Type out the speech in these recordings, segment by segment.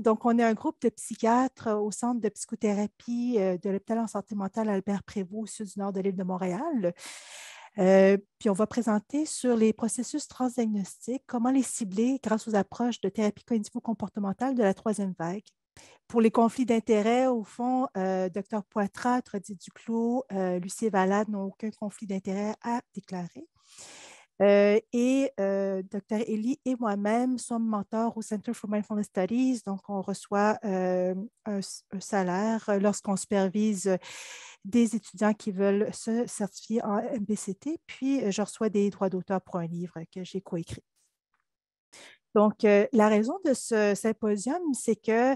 Donc, on est un groupe de psychiatres au Centre de psychothérapie de l'hôpital en santé mentale Albert Prévost, au sud du nord de l'île de Montréal. Puis, on va présenter sur les processus transdiagnostiques, comment les cibler grâce aux approches de thérapie cognitivo-comportementale de la troisième vague. Pour les conflits d'intérêts, au fond, Dr Poitras, Trody Duclos, Lucie Valade n'ont aucun conflit d'intérêt à déclarer. Dr Elie et moi-même sommes mentors au Center for Mindfulness Studies, donc on reçoit un salaire lorsqu'on supervise des étudiants qui veulent se certifier en MBCT, puis je reçois des droits d'auteur pour un livre que j'ai coécrit. Donc, la raison de ce symposium, c'est que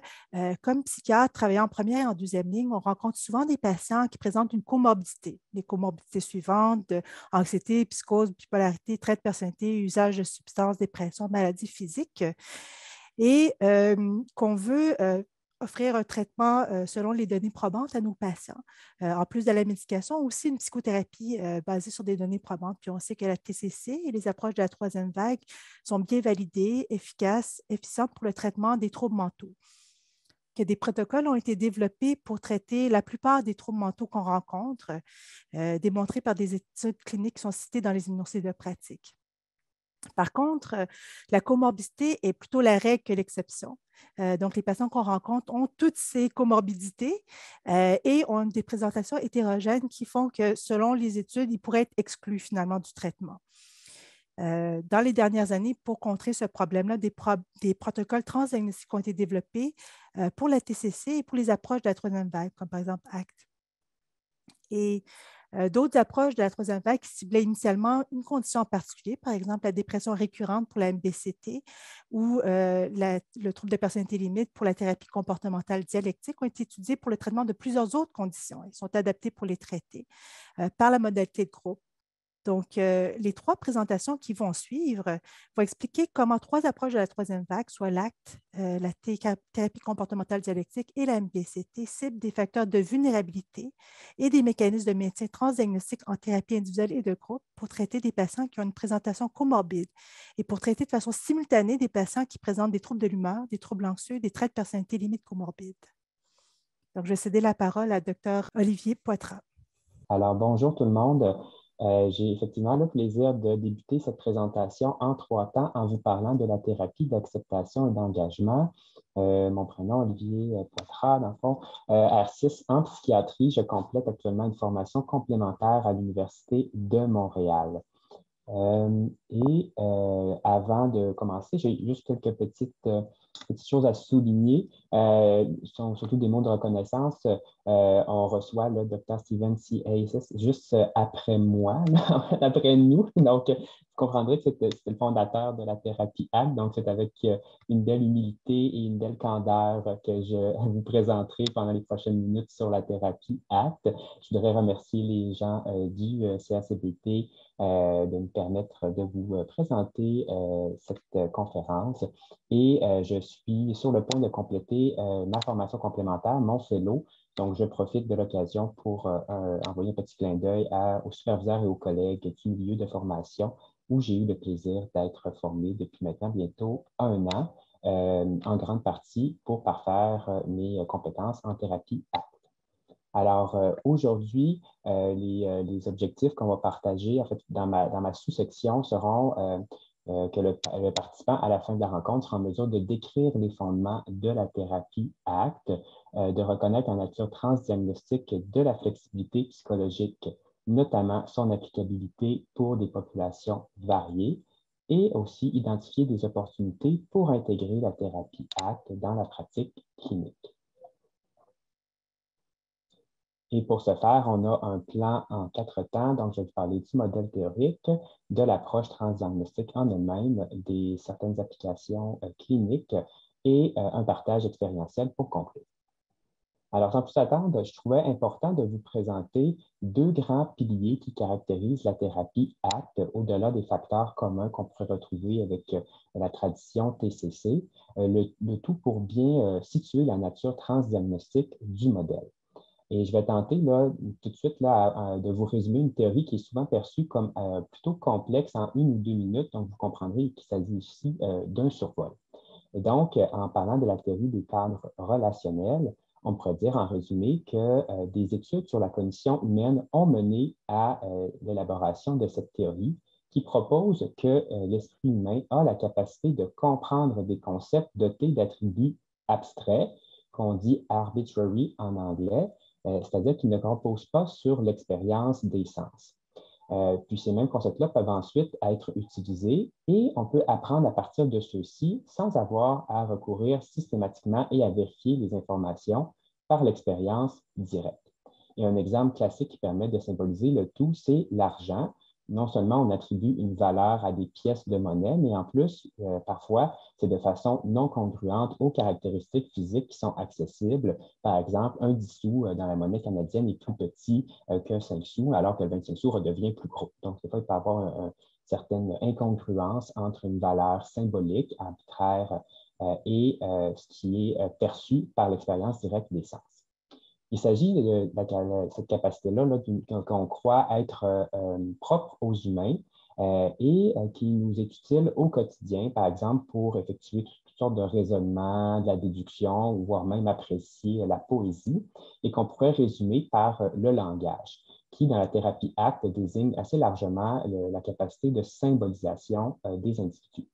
comme psychiatre travaillant en première et en deuxième ligne, on rencontre souvent des patients qui présentent une comorbidité. Les comorbidités suivantes, anxiété, psychose, bipolarité, trait de personnalité, usage de substances, dépression, maladies physiques, et qu'on veut offrir un traitement selon les données probantes à nos patients. En plus de la médication, aussi une psychothérapie basée sur des données probantes. Puis on sait que la TCC et les approches de la troisième vague sont bien validées, efficaces, efficientes pour le traitement des troubles mentaux. Que des protocoles ont été développés pour traiter la plupart des troubles mentaux qu'on rencontre, démontrés par des études cliniques qui sont citées dans les énoncés de pratique. Par contre, la comorbidité est plutôt la règle que l'exception. Donc, les patients qu'on rencontre ont toutes ces comorbidités et ont des présentations hétérogènes qui font que, selon les études, ils pourraient être exclus finalement du traitement. Dans les dernières années, pour contrer ce problème-là, des protocoles transdiagnostiques ont été développés pour la TCC et pour les approches de la troisième vague, comme par exemple ACT. Et d'autres approches de la troisième vague qui ciblaient initialement une condition en particulier, par exemple la dépression récurrente pour la MBCT ou le trouble de personnalité limite pour la thérapie comportementale dialectique, ont été étudiés pour le traitement de plusieurs autres conditions. Ils sont adaptés pour les traiter par la modalité de groupe. Donc, les trois présentations qui vont suivre vont expliquer comment trois approches de la troisième vague, soit l'ACT, la thérapie comportementale dialectique et la MBCT, ciblent des facteurs de vulnérabilité et des mécanismes de maintien transdiagnostique en thérapie individuelle et de groupe pour traiter des patients qui ont une présentation comorbide et pour traiter de façon simultanée des patients qui présentent des troubles de l'humeur, des troubles anxieux, des traits de personnalité limite comorbides. Donc, je vais céder la parole à Dr Olivier Poitras. Alors, bonjour tout le monde. J'ai effectivement le plaisir de débuter cette présentation en 3 temps en vous parlant de la thérapie d'acceptation et d'engagement. Mon prénom, Olivier Poitras, dans le fond, R6 en psychiatrie. Je complète actuellement une formation complémentaire à l'Université de Montréal. Avant de commencer, j'ai juste quelques petites choses à souligner. Sont surtout des mots de reconnaissance. On reçoit le Dr. Steven C. Hayes juste après moi, après nous. Donc, vous comprendrez que c'était le fondateur de la thérapie ACT. Donc, c'est avec une belle humilité et une belle candeur que je vous présenterai pendant les prochaines minutes sur la thérapie ACT. Je voudrais remercier les gens du CACBT de me permettre de vous présenter cette conférence. Et je suis sur le point de compléter ma formation complémentaire, mon fellow. Donc, je profite de l'occasion pour envoyer un petit clin d'œil aux superviseurs et aux collègues du milieu de formation où j'ai eu le plaisir d'être formé depuis maintenant bientôt 1 an, en grande partie pour parfaire mes compétences en thérapie ACT. Alors, aujourd'hui, les objectifs qu'on va partager en fait, dans ma sous-section seront que le participant, à la fin de la rencontre, sera en mesure de décrire les fondements de la thérapie ACT, de reconnaître la nature transdiagnostique de la flexibilité psychologique, notamment son applicabilité pour des populations variées, et aussi identifier des opportunités pour intégrer la thérapie ACT dans la pratique clinique. Et pour ce faire, on a un plan en 4 temps. Donc, je vais vous parler du modèle théorique, de l'approche transdiagnostique en elle-même, des certaines applications cliniques et un partage expérientiel pour conclure. Alors, sans plus attendre, je trouvais important de vous présenter 2 grands piliers qui caractérisent la thérapie ACT, au-delà des facteurs communs qu'on pourrait retrouver avec la tradition TCC, le tout pour bien situer la nature transdiagnostique du modèle. Et je vais tenter là, tout de suite là, de vous résumer une théorie qui est souvent perçue comme plutôt complexe en 1 ou 2 minutes. Donc, vous comprendrez qu'il s'agit ici d'un survol. Et donc, en parlant de la théorie des cadres relationnels, on pourrait dire en résumé que des études sur la cognition humaine ont mené à l'élaboration de cette théorie qui propose que l'esprit humain a la capacité de comprendre des concepts dotés d'attributs abstraits, qu'on dit arbitrary en anglais, c'est-à-dire qu'ils ne reposent pas sur l'expérience des sens. Puis ces mêmes concepts-là peuvent ensuite être utilisés et on peut apprendre à partir de ceux-ci sans avoir à recourir systématiquement et à vérifier les informations par l'expérience directe. Et un exemple classique qui permet de symboliser le tout, c'est l'argent. Non seulement on attribue une valeur à des pièces de monnaie, mais en plus, parfois, c'est de façon non congruente aux caractéristiques physiques qui sont accessibles. Par exemple, un 10 sous dans la monnaie canadienne est plus petit qu'un 5 sous, alors que le 25 sous redevient plus gros. Donc, des fois, il peut y avoir une certaine incongruence entre une valeur symbolique, arbitraire, et ce qui est perçu par l'expérience directe des sens. Il s'agit de cette capacité-là qu'on croit être propre aux humains et qui nous est utile au quotidien, par exemple, pour effectuer toutes sortes de raisonnements, de la déduction, voire même apprécier la poésie, et qu'on pourrait résumer par le langage, qui, dans la thérapie ACT, désigne assez largement la capacité de symbolisation des individus.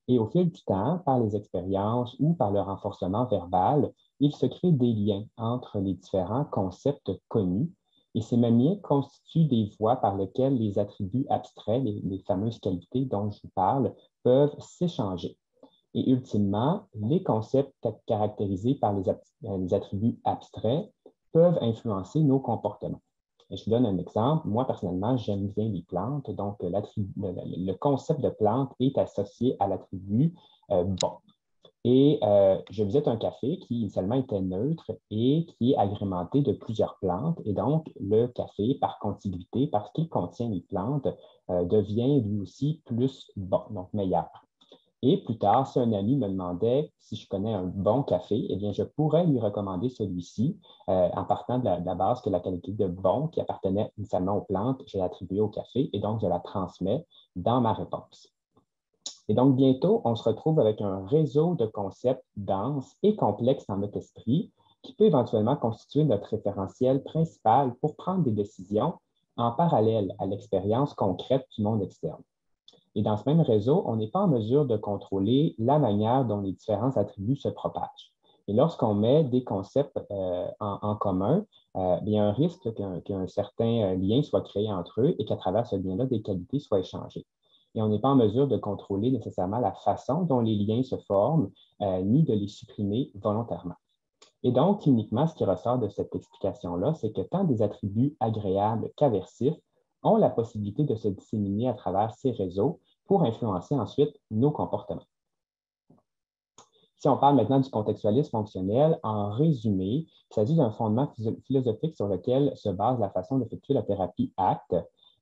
Et au fil du temps, par les expériences ou par le renforcement verbal, il se crée des liens entre les différents concepts connus et ces mêmes liens constituent des voies par lesquelles les attributs abstraits, les fameuses qualités dont je vous parle, peuvent s'échanger. Et ultimement, les concepts caractérisés par les attributs abstraits peuvent influencer nos comportements. Et je vous donne un exemple. Moi, personnellement, j'aime bien les plantes. Donc, le concept de plante est associé à l'attribut bon. Et je visite un café qui initialement était neutre et qui est agrémenté de plusieurs plantes. Et donc, le café, par contiguïté, parce qu'il contient les plantes, devient lui aussi plus bon, donc meilleur. Et plus tard, si un ami me demandait si je connais un bon café, eh bien, je pourrais lui recommander celui-ci en partant de la base que la qualité de bon qui appartenait initialement aux plantes, j'ai attribué au café et donc je la transmets dans ma réponse. Et donc, bientôt, on se retrouve avec un réseau de concepts denses et complexes dans notre esprit qui peut éventuellement constituer notre référentiel principal pour prendre des décisions en parallèle à l'expérience concrète du monde externe. Et dans ce même réseau, on n'est pas en mesure de contrôler la manière dont les différents attributs se propagent. Et lorsqu'on met des concepts en commun, il y a un risque qu'un certain lien soit créé entre eux et qu'à travers ce lien-là, des qualités soient échangées. Et on n'est pas en mesure de contrôler nécessairement la façon dont les liens se forment, ni de les supprimer volontairement. Et donc, uniquement, ce qui ressort de cette explication-là, c'est que tant des attributs agréables qu'aversifs ont la possibilité de se disséminer à travers ces réseaux pour influencer ensuite nos comportements. Si on parle maintenant du contextualisme fonctionnel, en résumé, il s'agit d'un fondement philosophique sur lequel se base la façon d'effectuer la thérapie ACT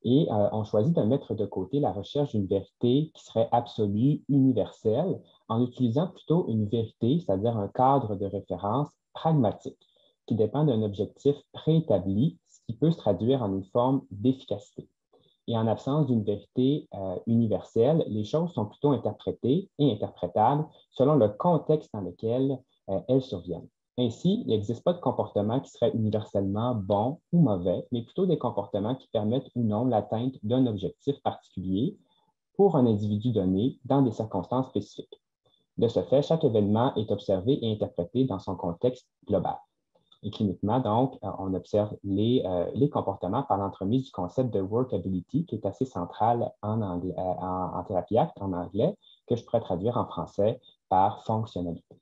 et on choisit de mettre de côté la recherche d'une vérité qui serait absolue, universelle, en utilisant plutôt une vérité, c'est-à-dire un cadre de référence pragmatique qui dépend d'un objectif préétabli, ce qui peut se traduire en une forme d'efficacité. Et en absence d'une vérité universelle, les choses sont plutôt interprétées et interprétables selon le contexte dans lequel elles surviennent. Ainsi, il n'existe pas de comportement qui serait universellement bon ou mauvais, mais plutôt des comportements qui permettent ou non l'atteinte d'un objectif particulier pour un individu donné dans des circonstances spécifiques. De ce fait, chaque événement est observé et interprété dans son contexte global. Et cliniquement, donc, on observe les comportements par l'entremise du concept de workability, qui est assez central en thérapie ACT en anglais, que je pourrais traduire en français par fonctionnalité.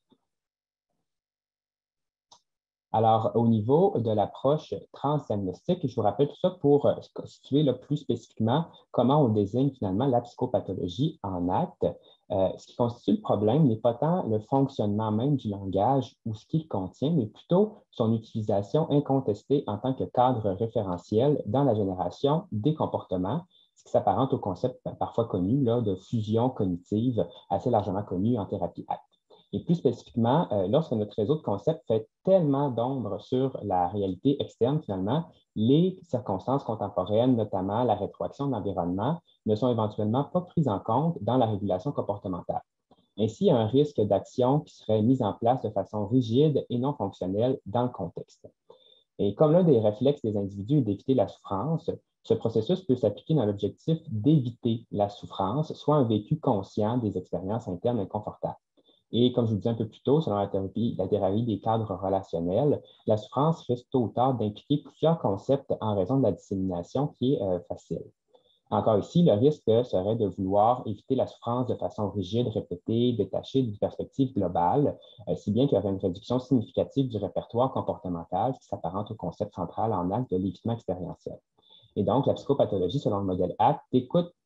Alors, au niveau de l'approche transdiagnostique, je vous rappelle tout ça pour situer plus spécifiquement comment on désigne finalement la psychopathologie en acte. Ce qui constitue le problème n'est pas tant le fonctionnement même du langage ou ce qu'il contient, mais plutôt son utilisation incontestée en tant que cadre référentiel dans la génération des comportements, ce qui s'apparente au concept parfois connu là, de fusion cognitive, assez largement connu en thérapie ACT. Et plus spécifiquement, lorsque notre réseau de concepts fait tellement d'ombre sur la réalité externe, finalement, les circonstances contemporaines, notamment la rétroaction de l'environnement, ne sont éventuellement pas prises en compte dans la régulation comportementale. Ainsi, il y a un risque d'action qui serait mise en place de façon rigide et non fonctionnelle dans le contexte. Et comme l'un des réflexes des individus est d'éviter la souffrance, ce processus peut s'appliquer dans l'objectif d'éviter la souffrance, soit un vécu conscient des expériences internes inconfortables. Et comme je vous disais un peu plus tôt, selon la thérapie des cadres relationnels, la souffrance risque tôt ou tard d'impliquer plusieurs concepts en raison de la dissémination qui est facile. Encore ici, le risque serait de vouloir éviter la souffrance de façon rigide, répétée, détachée d'une perspective globale, si bien qu'il y aurait une réduction significative du répertoire comportemental qui s'apparente au concept central en acte de l'évitement expérientiel. Et donc, la psychopathologie, selon le modèle ACT,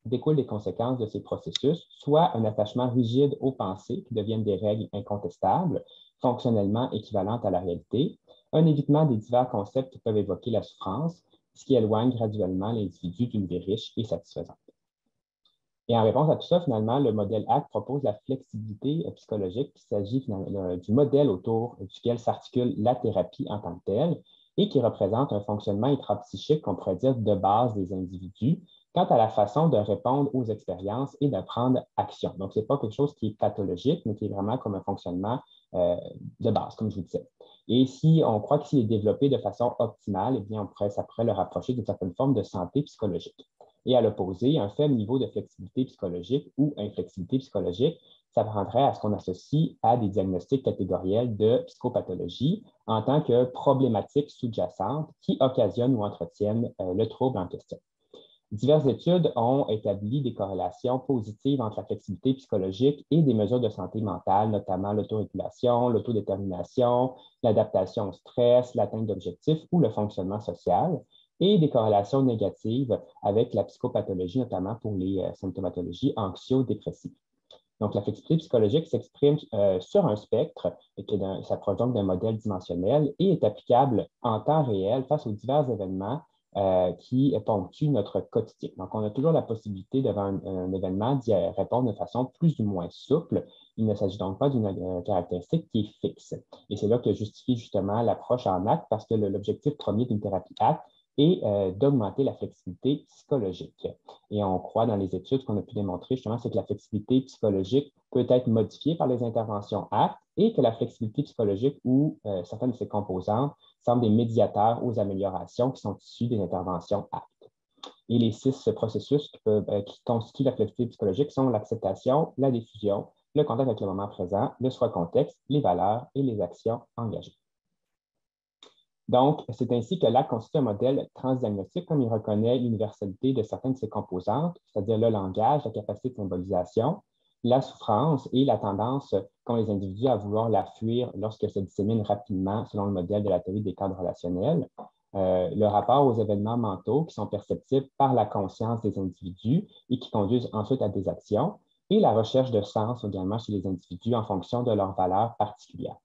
découle des conséquences de ces processus, soit un attachement rigide aux pensées qui deviennent des règles incontestables, fonctionnellement équivalentes à la réalité, un évitement des divers concepts qui peuvent évoquer la souffrance, ce qui éloigne graduellement l'individu d'une vie riche et satisfaisante. Et en réponse à tout ça, finalement, le modèle ACT propose la flexibilité psychologique. Il s'agit du modèle autour duquel s'articule la thérapie en tant que telle et qui représente un fonctionnement intrapsychique, qu'on pourrait dire, de base des individus quant à la façon de répondre aux expériences et de prendre action. Donc, ce n'est pas quelque chose qui est pathologique, mais qui est vraiment comme un fonctionnement de base, comme je vous disais. Et si on croit qu'il est développé de façon optimale, eh bien, ça pourrait le rapprocher d'une certaine forme de santé psychologique. Et à l'opposé, un faible niveau de flexibilité psychologique ou inflexibilité psychologique s'apparenterait à ce qu'on associe à des diagnostics catégoriels de psychopathologie en tant que problématiques sous-jacentes qui occasionnent ou entretiennent le trouble en question. Diverses études ont établi des corrélations positives entre la flexibilité psychologique et des mesures de santé mentale, notamment l'autorégulation, l'autodétermination, l'adaptation au stress, l'atteinte d'objectifs ou le fonctionnement social, et des corrélations négatives avec la psychopathologie, notamment pour les symptomatologies anxio-dépressives. Donc, la flexibilité psychologique s'exprime sur un spectre qui s'approche donc d'un modèle dimensionnel et est applicable en temps réel face aux divers événements qui ponctuent notre quotidien. Donc, on a toujours la possibilité, devant un événement, d'y répondre de façon plus ou moins souple. Il ne s'agit donc pas d'une caractéristique qui est fixe. Et c'est là que justifie justement l'approche en acte, parce que l'objectif premier d'une thérapie acte est d'augmenter la flexibilité psychologique. Et on croit dans les études qu'on a pu démontrer justement, c'est que la flexibilité psychologique peut être modifiée par les interventions actes et que la flexibilité psychologique ou certaines de ses composantes semblent des médiateurs aux améliorations qui sont issues des interventions actes. Et les 6 processus qui constituent la flexibilité psychologique sont l'acceptation, la diffusion, le contact avec le moment présent, le soi-contexte, les valeurs et les actions engagées. Donc, c'est ainsi que l'ACT constitue un modèle transdiagnostique, comme il reconnaît l'universalité de certaines de ses composantes, c'est-à-dire le langage, la capacité de symbolisation, la souffrance et la tendance qu'ont les individus à vouloir la fuir lorsqu'elle se dissémine rapidement selon le modèle de la théorie des cadres relationnels, le rapport aux événements mentaux qui sont perceptibles par la conscience des individus et qui conduisent ensuite à des actions, et la recherche de sens également chez les individus en fonction de leurs valeurs particulières.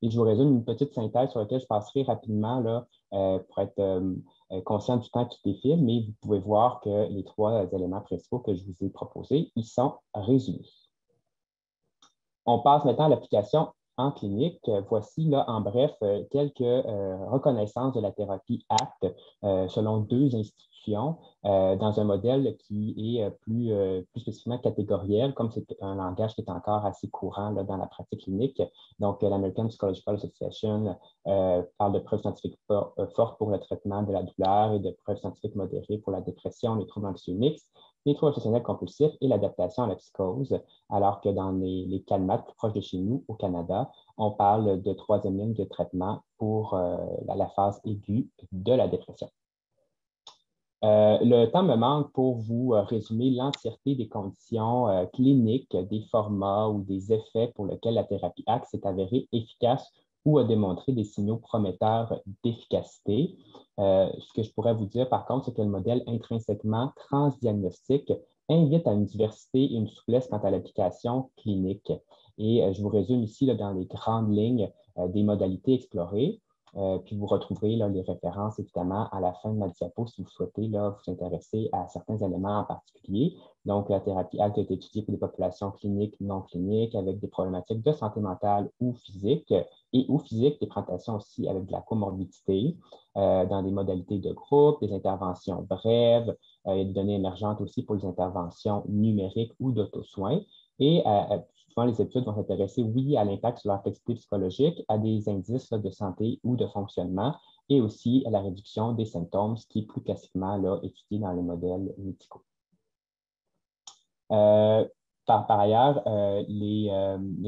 Et je vous résume une petite synthèse sur laquelle je passerai rapidement là, pour être conscient du temps qui défile, mais vous pouvez voir que les 3 éléments principaux que je vous ai proposés, ils sont résumés. On passe maintenant à l'application en clinique. Voici là, en bref, quelques reconnaissances de la thérapie ACT selon 2 institutions dans un modèle qui est plus spécifiquement catégoriel, comme c'est un langage qui est encore assez courant là, dans la pratique clinique. Donc, l'American Psychological Association parle de preuves scientifiques fortes pour le traitement de la douleur et de preuves scientifiques modérées pour la dépression, les troubles anxieux mixtes, les troubles obsessionnels compulsifs et l'adaptation à la psychose, alors que dans les CALMAT plus proches de chez nous, au Canada, on parle de 3e ligne de traitement pour la phase aiguë de la dépression. Le temps me manque pour vous résumer l'entièreté des conditions cliniques, des formats ou des effets pour lesquels la thérapie ACT s'est avérée efficace ou a démontré des signaux prometteurs d'efficacité. Ce que je pourrais vous dire, par contre, c'est que le modèle intrinsèquement transdiagnostique invite à une diversité et une souplesse quant à l'application clinique. Et je vous résume ici là, dans les grandes lignes des modalités explorées. Puis vous retrouverez là, les références, évidemment, à la fin de ma diapo si vous souhaitez là, vous intéresser à certains éléments en particulier. Donc, la thérapie ACT est étudiée pour des populations cliniques, non cliniques, avec des problématiques de santé mentale ou physique, et ou physique, des présentations aussi avec de la comorbidité, dans des modalités de groupe, des interventions brèves, il y a des données émergentes aussi pour les interventions numériques ou d'auto-soins. Et souvent, les études vont s'intéresser, oui, à l'impact sur leur flexibilité psychologique, à des indices là, de santé ou de fonctionnement, et aussi à la réduction des symptômes, ce qui est plus classiquement là, étudié dans les modèles médicaux. Par ailleurs, les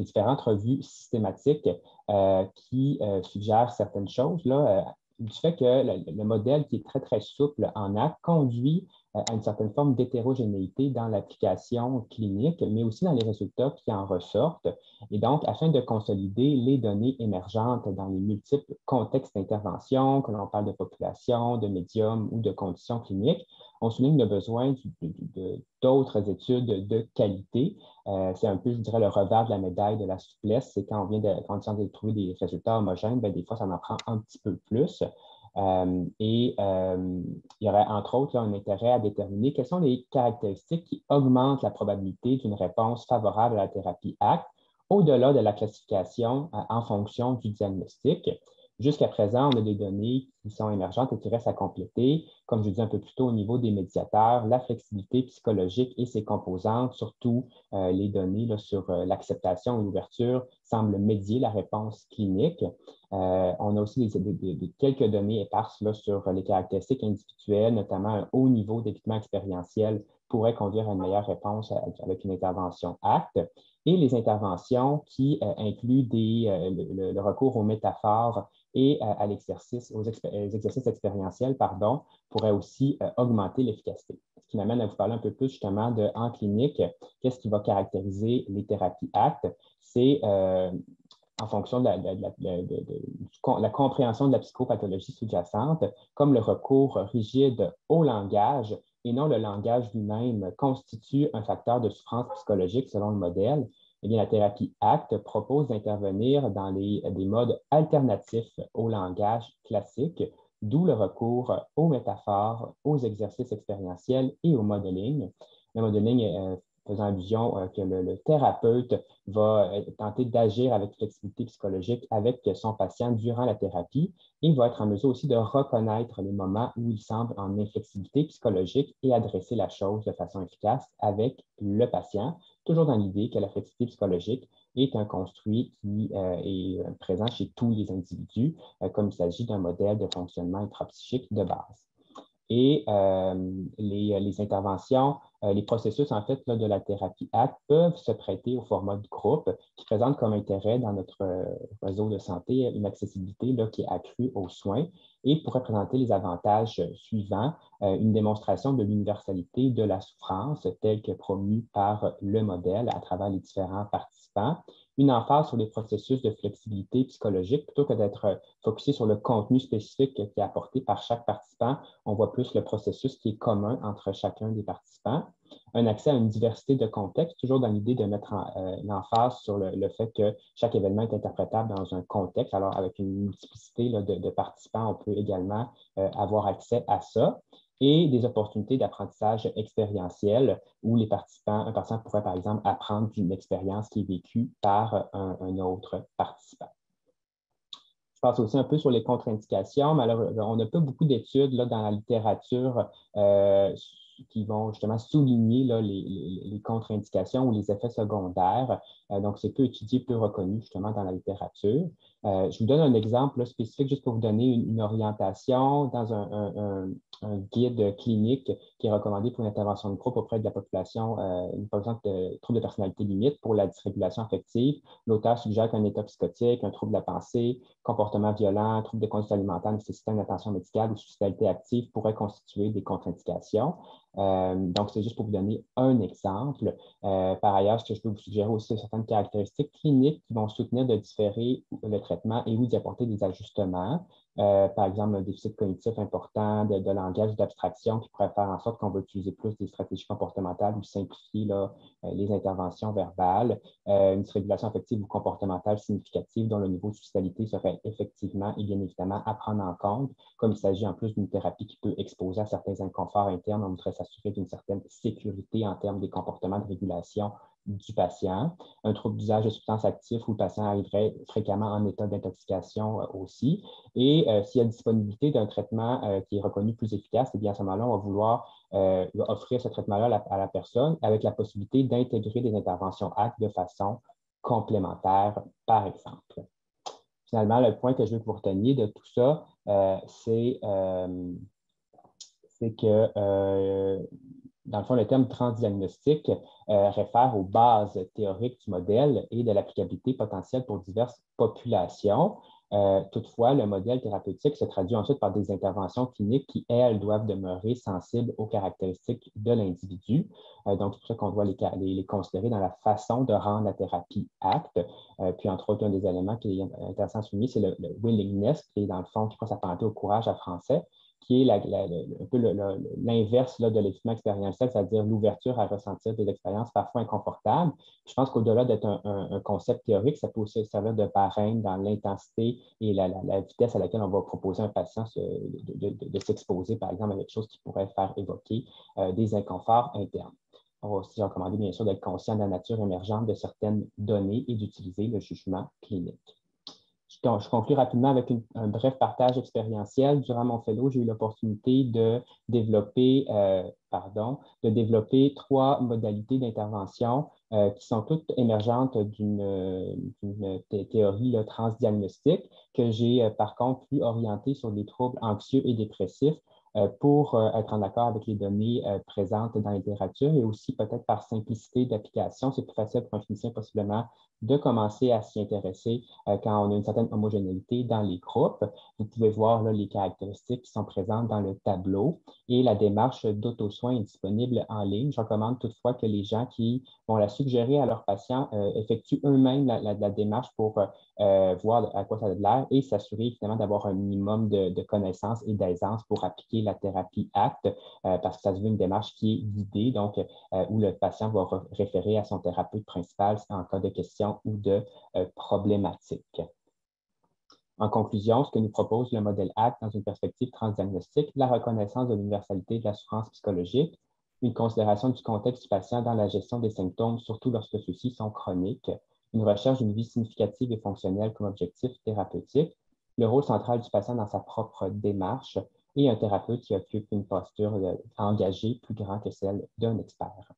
différentes revues systématiques qui suggèrent certaines choses, là, du fait que le modèle qui est très, très souple en acte conduit à une certaine forme d'hétérogénéité dans l'application clinique, mais aussi dans les résultats qui en ressortent. Et donc, afin de consolider les données émergentes dans les multiples contextes d'intervention, que l'on parle de population, de médium ou de conditions cliniques, on souligne le besoin d'autres études de qualité. C'est un peu, je dirais, le revers de la médaille de la souplesse. C'est quand on essaie de trouver des résultats homogènes, bien, des fois, ça en prend un petit peu plus. Il y aurait, entre autres, là, un intérêt à déterminer quelles sont les caractéristiques qui augmentent la probabilité d'une réponse favorable à la thérapie ACT au-delà de la classification en fonction du diagnostic. Jusqu'à présent, on a des données qui sont émergentes et qui restent à compléter, comme je disais un peu plus tôt, au niveau des médiateurs, la flexibilité psychologique et ses composantes, surtout les données là, sur l'acceptation et l'ouverture, semblent médier la réponse clinique. On a aussi quelques données éparses là, sur les caractéristiques individuelles, notamment un haut niveau d'équipement expérientiel pourrait conduire à une meilleure réponse avec une intervention ACT. Et les interventions qui incluent le recours aux métaphores et à l'exercice, aux exercices expérientiels, pardon, pourraient aussi augmenter l'efficacité. Ce qui m'amène à vous parler un peu plus justement en clinique, qu'est-ce qui va caractériser les thérapies ACT? C'est en fonction de la compréhension de la psychopathologie sous-jacente, comme le recours rigide au langage et non le langage lui-même constitue un facteur de souffrance psychologique selon le modèle. Eh bien, la thérapie ACT propose d'intervenir dans des modes alternatifs au langage classique, d'où le recours aux métaphores, aux exercices expérientiels et au modeling. Le modeling faisant allusion que le thérapeute va tenter d'agir avec flexibilité psychologique avec son patient durant la thérapie et va être en mesure aussi de reconnaître les moments où il semble en inflexibilité psychologique et adresser la chose de façon efficace avec le patient, toujours dans l'idée que la flexibilité psychologique est un construit qui est présent chez tous les individus, comme il s'agit d'un modèle de fonctionnement intrapsychique de base. Et les interventions, les processus en fait là, de la thérapie ACT peuvent se prêter au format de groupe qui présente comme intérêt dans notre réseau de santé une accessibilité là, qui est accrue aux soins et pourrait présenter les avantages suivants, une démonstration de l'universalité de la souffrance telle que promue par le modèle à travers les différents participants, une emphase sur les processus de flexibilité psychologique plutôt que d'être focusé sur le contenu spécifique qui est apporté par chaque participant. On voit plus le processus qui est commun entre chacun des participants. Un accès à une diversité de contextes, toujours dans l'idée de mettre l'emphase sur le fait que chaque événement est interprétable dans un contexte. Alors, avec une multiplicité là, de participants, on peut également avoir accès à ça. Et des opportunités d'apprentissage expérientiel où un participant pourrait, par exemple, apprendre d'une expérience qui est vécue par un autre participant. Je passe aussi un peu sur les contre-indications. Malheureusement, on n'a pas beaucoup d'études dans la littérature qui vont justement souligner là, les contre-indications ou les effets secondaires. Donc, c'est peu étudié, peu reconnu justement dans la littérature. Je vous donne un exemple là, spécifique juste pour vous donner une orientation dans un guide clinique qui est recommandé pour une intervention de groupe auprès de la population, par exemple, de troubles de personnalité limite pour la dysrégulation affective. L'auteur suggère qu'un état psychotique, un trouble de la pensée, comportement violent, trouble de conduite alimentaire nécessitant une attention médicale ou suicidalité active pourraient constituer des contre-indications. Donc, c'est juste pour vous donner un exemple. Par ailleurs, ce que je peux vous suggérer aussi, c'est certaines caractéristiques cliniques qui vont soutenir de différer le traitement et ou d'y apporter des ajustements. Par exemple, un déficit cognitif important de langage ou d'abstraction qui pourrait faire en sorte qu'on va utiliser plus des stratégies comportementales ou simplifier là, les interventions verbales. Une dysrégulation affective ou comportementale significative dont le niveau de suicidalité serait effectivement et bien évidemment à prendre en compte, comme il s'agit en plus d'une thérapie qui peut exposer à certains inconforts internes, on voudrait s'assurer d'une certaine sécurité en termes des comportements de régulation du patient. Un trouble d'usage de substances actives où le patient arriverait fréquemment en état d'intoxication aussi. Et s'il y a disponibilité d'un traitement qui est reconnu plus efficace, eh bien à ce moment-là, on va vouloir offrir ce traitement-là à la personne avec la possibilité d'intégrer des interventions ACT de façon complémentaires, par exemple. Finalement, le point que je veux que vous reteniez de tout ça, c'est que, dans le fond, le terme transdiagnostic réfère aux bases théoriques du modèle et de l'applicabilité potentielle pour diverses populations. Toutefois, le modèle thérapeutique se traduit ensuite par des interventions cliniques qui, elles, doivent demeurer sensibles aux caractéristiques de l'individu. Donc, c'est pour ça qu'on doit les considérer dans la façon de rendre la thérapie apte. Puis, entre autres, un des éléments qui est intéressant à souligner, c'est le willingness, qui est dans le fond, qui peut s'apparenter au courage en français, qui est un peu l'inverse de l'équipement expérientiel, c'est-à-dire l'ouverture à ressentir des expériences parfois inconfortables. Je pense qu'au-delà d'être un concept théorique, ça peut aussi servir de barème dans l'intensité et la vitesse à laquelle on va proposer à un patient de s'exposer, par exemple, à quelque chose qui pourrait faire évoquer des inconforts internes. On va aussi recommander, bien sûr, d'être conscient de la nature émergente de certaines données et d'utiliser le jugement clinique. Je conclue rapidement avec un bref partage expérientiel. Durant mon fellow, j'ai eu l'opportunité de développer 3 modalités d'intervention qui sont toutes émergentes d'une théorie transdiagnostique que j'ai par contre plus orientée sur les troubles anxieux et dépressifs pour être en accord avec les données présentes dans la littérature et aussi peut-être par simplicité d'application. C'est plus facile pour un clinicien possiblement de commencer à s'y intéresser quand on a une certaine homogénéité dans les groupes. Vous pouvez voir là, les caractéristiques qui sont présentes dans le tableau et la démarche d'auto-soin est disponible en ligne. Je recommande toutefois que les gens qui vont la suggérer à leurs patients effectuent eux-mêmes la démarche pour voir à quoi ça a l'air et s'assurer évidemment d'avoir un minimum de connaissances et d'aisance pour appliquer la thérapie acte parce que ça devient une démarche qui est guidée, donc où le patient va référer à son thérapeute principal en cas de questions ou de problématiques. En conclusion, ce que nous propose le modèle ACT dans une perspective transdiagnostique, la reconnaissance de l'universalité de la souffrance psychologique, une considération du contexte du patient dans la gestion des symptômes, surtout lorsque ceux-ci sont chroniques, une recherche d'une vie significative et fonctionnelle comme objectif thérapeutique, le rôle central du patient dans sa propre démarche et un thérapeute qui occupe une posture engagée plus grande que celle d'un expert.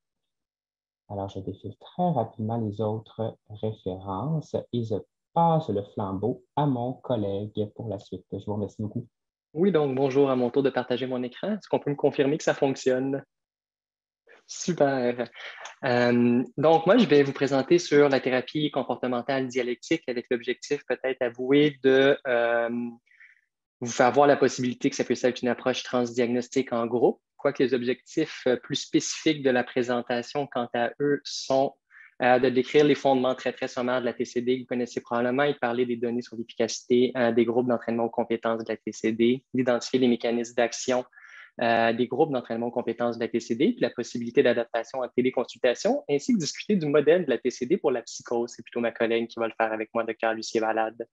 Alors, je défile très rapidement les autres références et je passe le flambeau à mon collègue pour la suite. Je vous remercie beaucoup. Oui, donc bonjour, à mon tour de partager mon écran. Est-ce qu'on peut me confirmer que ça fonctionne? Super. Donc, moi, je vais vous présenter sur la thérapie comportementale dialectique avec l'objectif peut-être avoué de vous faire voir la possibilité que ça puisse être une approche transdiagnostique en groupe, quoique les objectifs plus spécifiques de la présentation, quant à eux, sont de décrire les fondements très, très sommaires de la TCD que vous connaissez probablement et de parler des données sur l'efficacité des groupes d'entraînement aux compétences de la TCD, d'identifier les mécanismes d'action des groupes d'entraînement aux compétences de la TCD, puis la possibilité d'adaptation en téléconsultation, ainsi que discuter du modèle de la TCD pour la psychose. C'est plutôt ma collègue qui va le faire avec moi, Dr. Lucie Valade.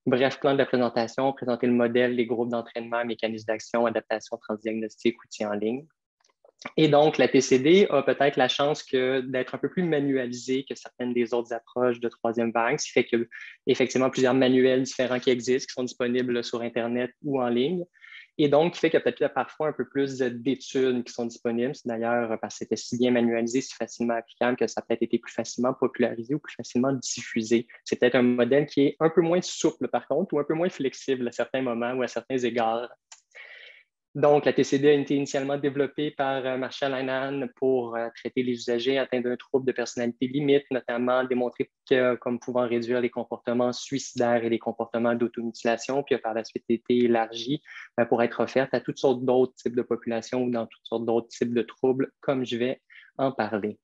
Bref, plan de la présentation, présenter le modèle, les groupes d'entraînement, mécanismes d'action, adaptation transdiagnostique, outils en ligne. Et donc, la TCD a peut-être la chance d'être un peu plus manualisée que certaines des autres approches de troisième vague, ce qui fait qu'il y a effectivement plusieurs manuels différents qui existent, qui sont disponibles sur Internet ou en ligne. Et donc, qui fait qu'il y a peut-être parfois un peu plus d'études qui sont disponibles. D'ailleurs, parce que c'était si bien manualisé, si facilement applicable, que ça a peut-être été plus facilement popularisé ou plus facilement diffusé. C'est peut-être un modèle qui est un peu moins souple, par contre, ou un peu moins flexible à certains moments ou à certains égards. Donc, la TCD a été initialement développée par Marshall Heinemann pour traiter les usagers atteints d'un trouble de personnalité limite, notamment démontrer comme pouvant réduire les comportements suicidaires et les comportements d'automutilation, puis a par la suite été élargie pour être offerte à toutes sortes d'autres types de populations ou dans toutes sortes d'autres types de troubles, comme je vais en parler.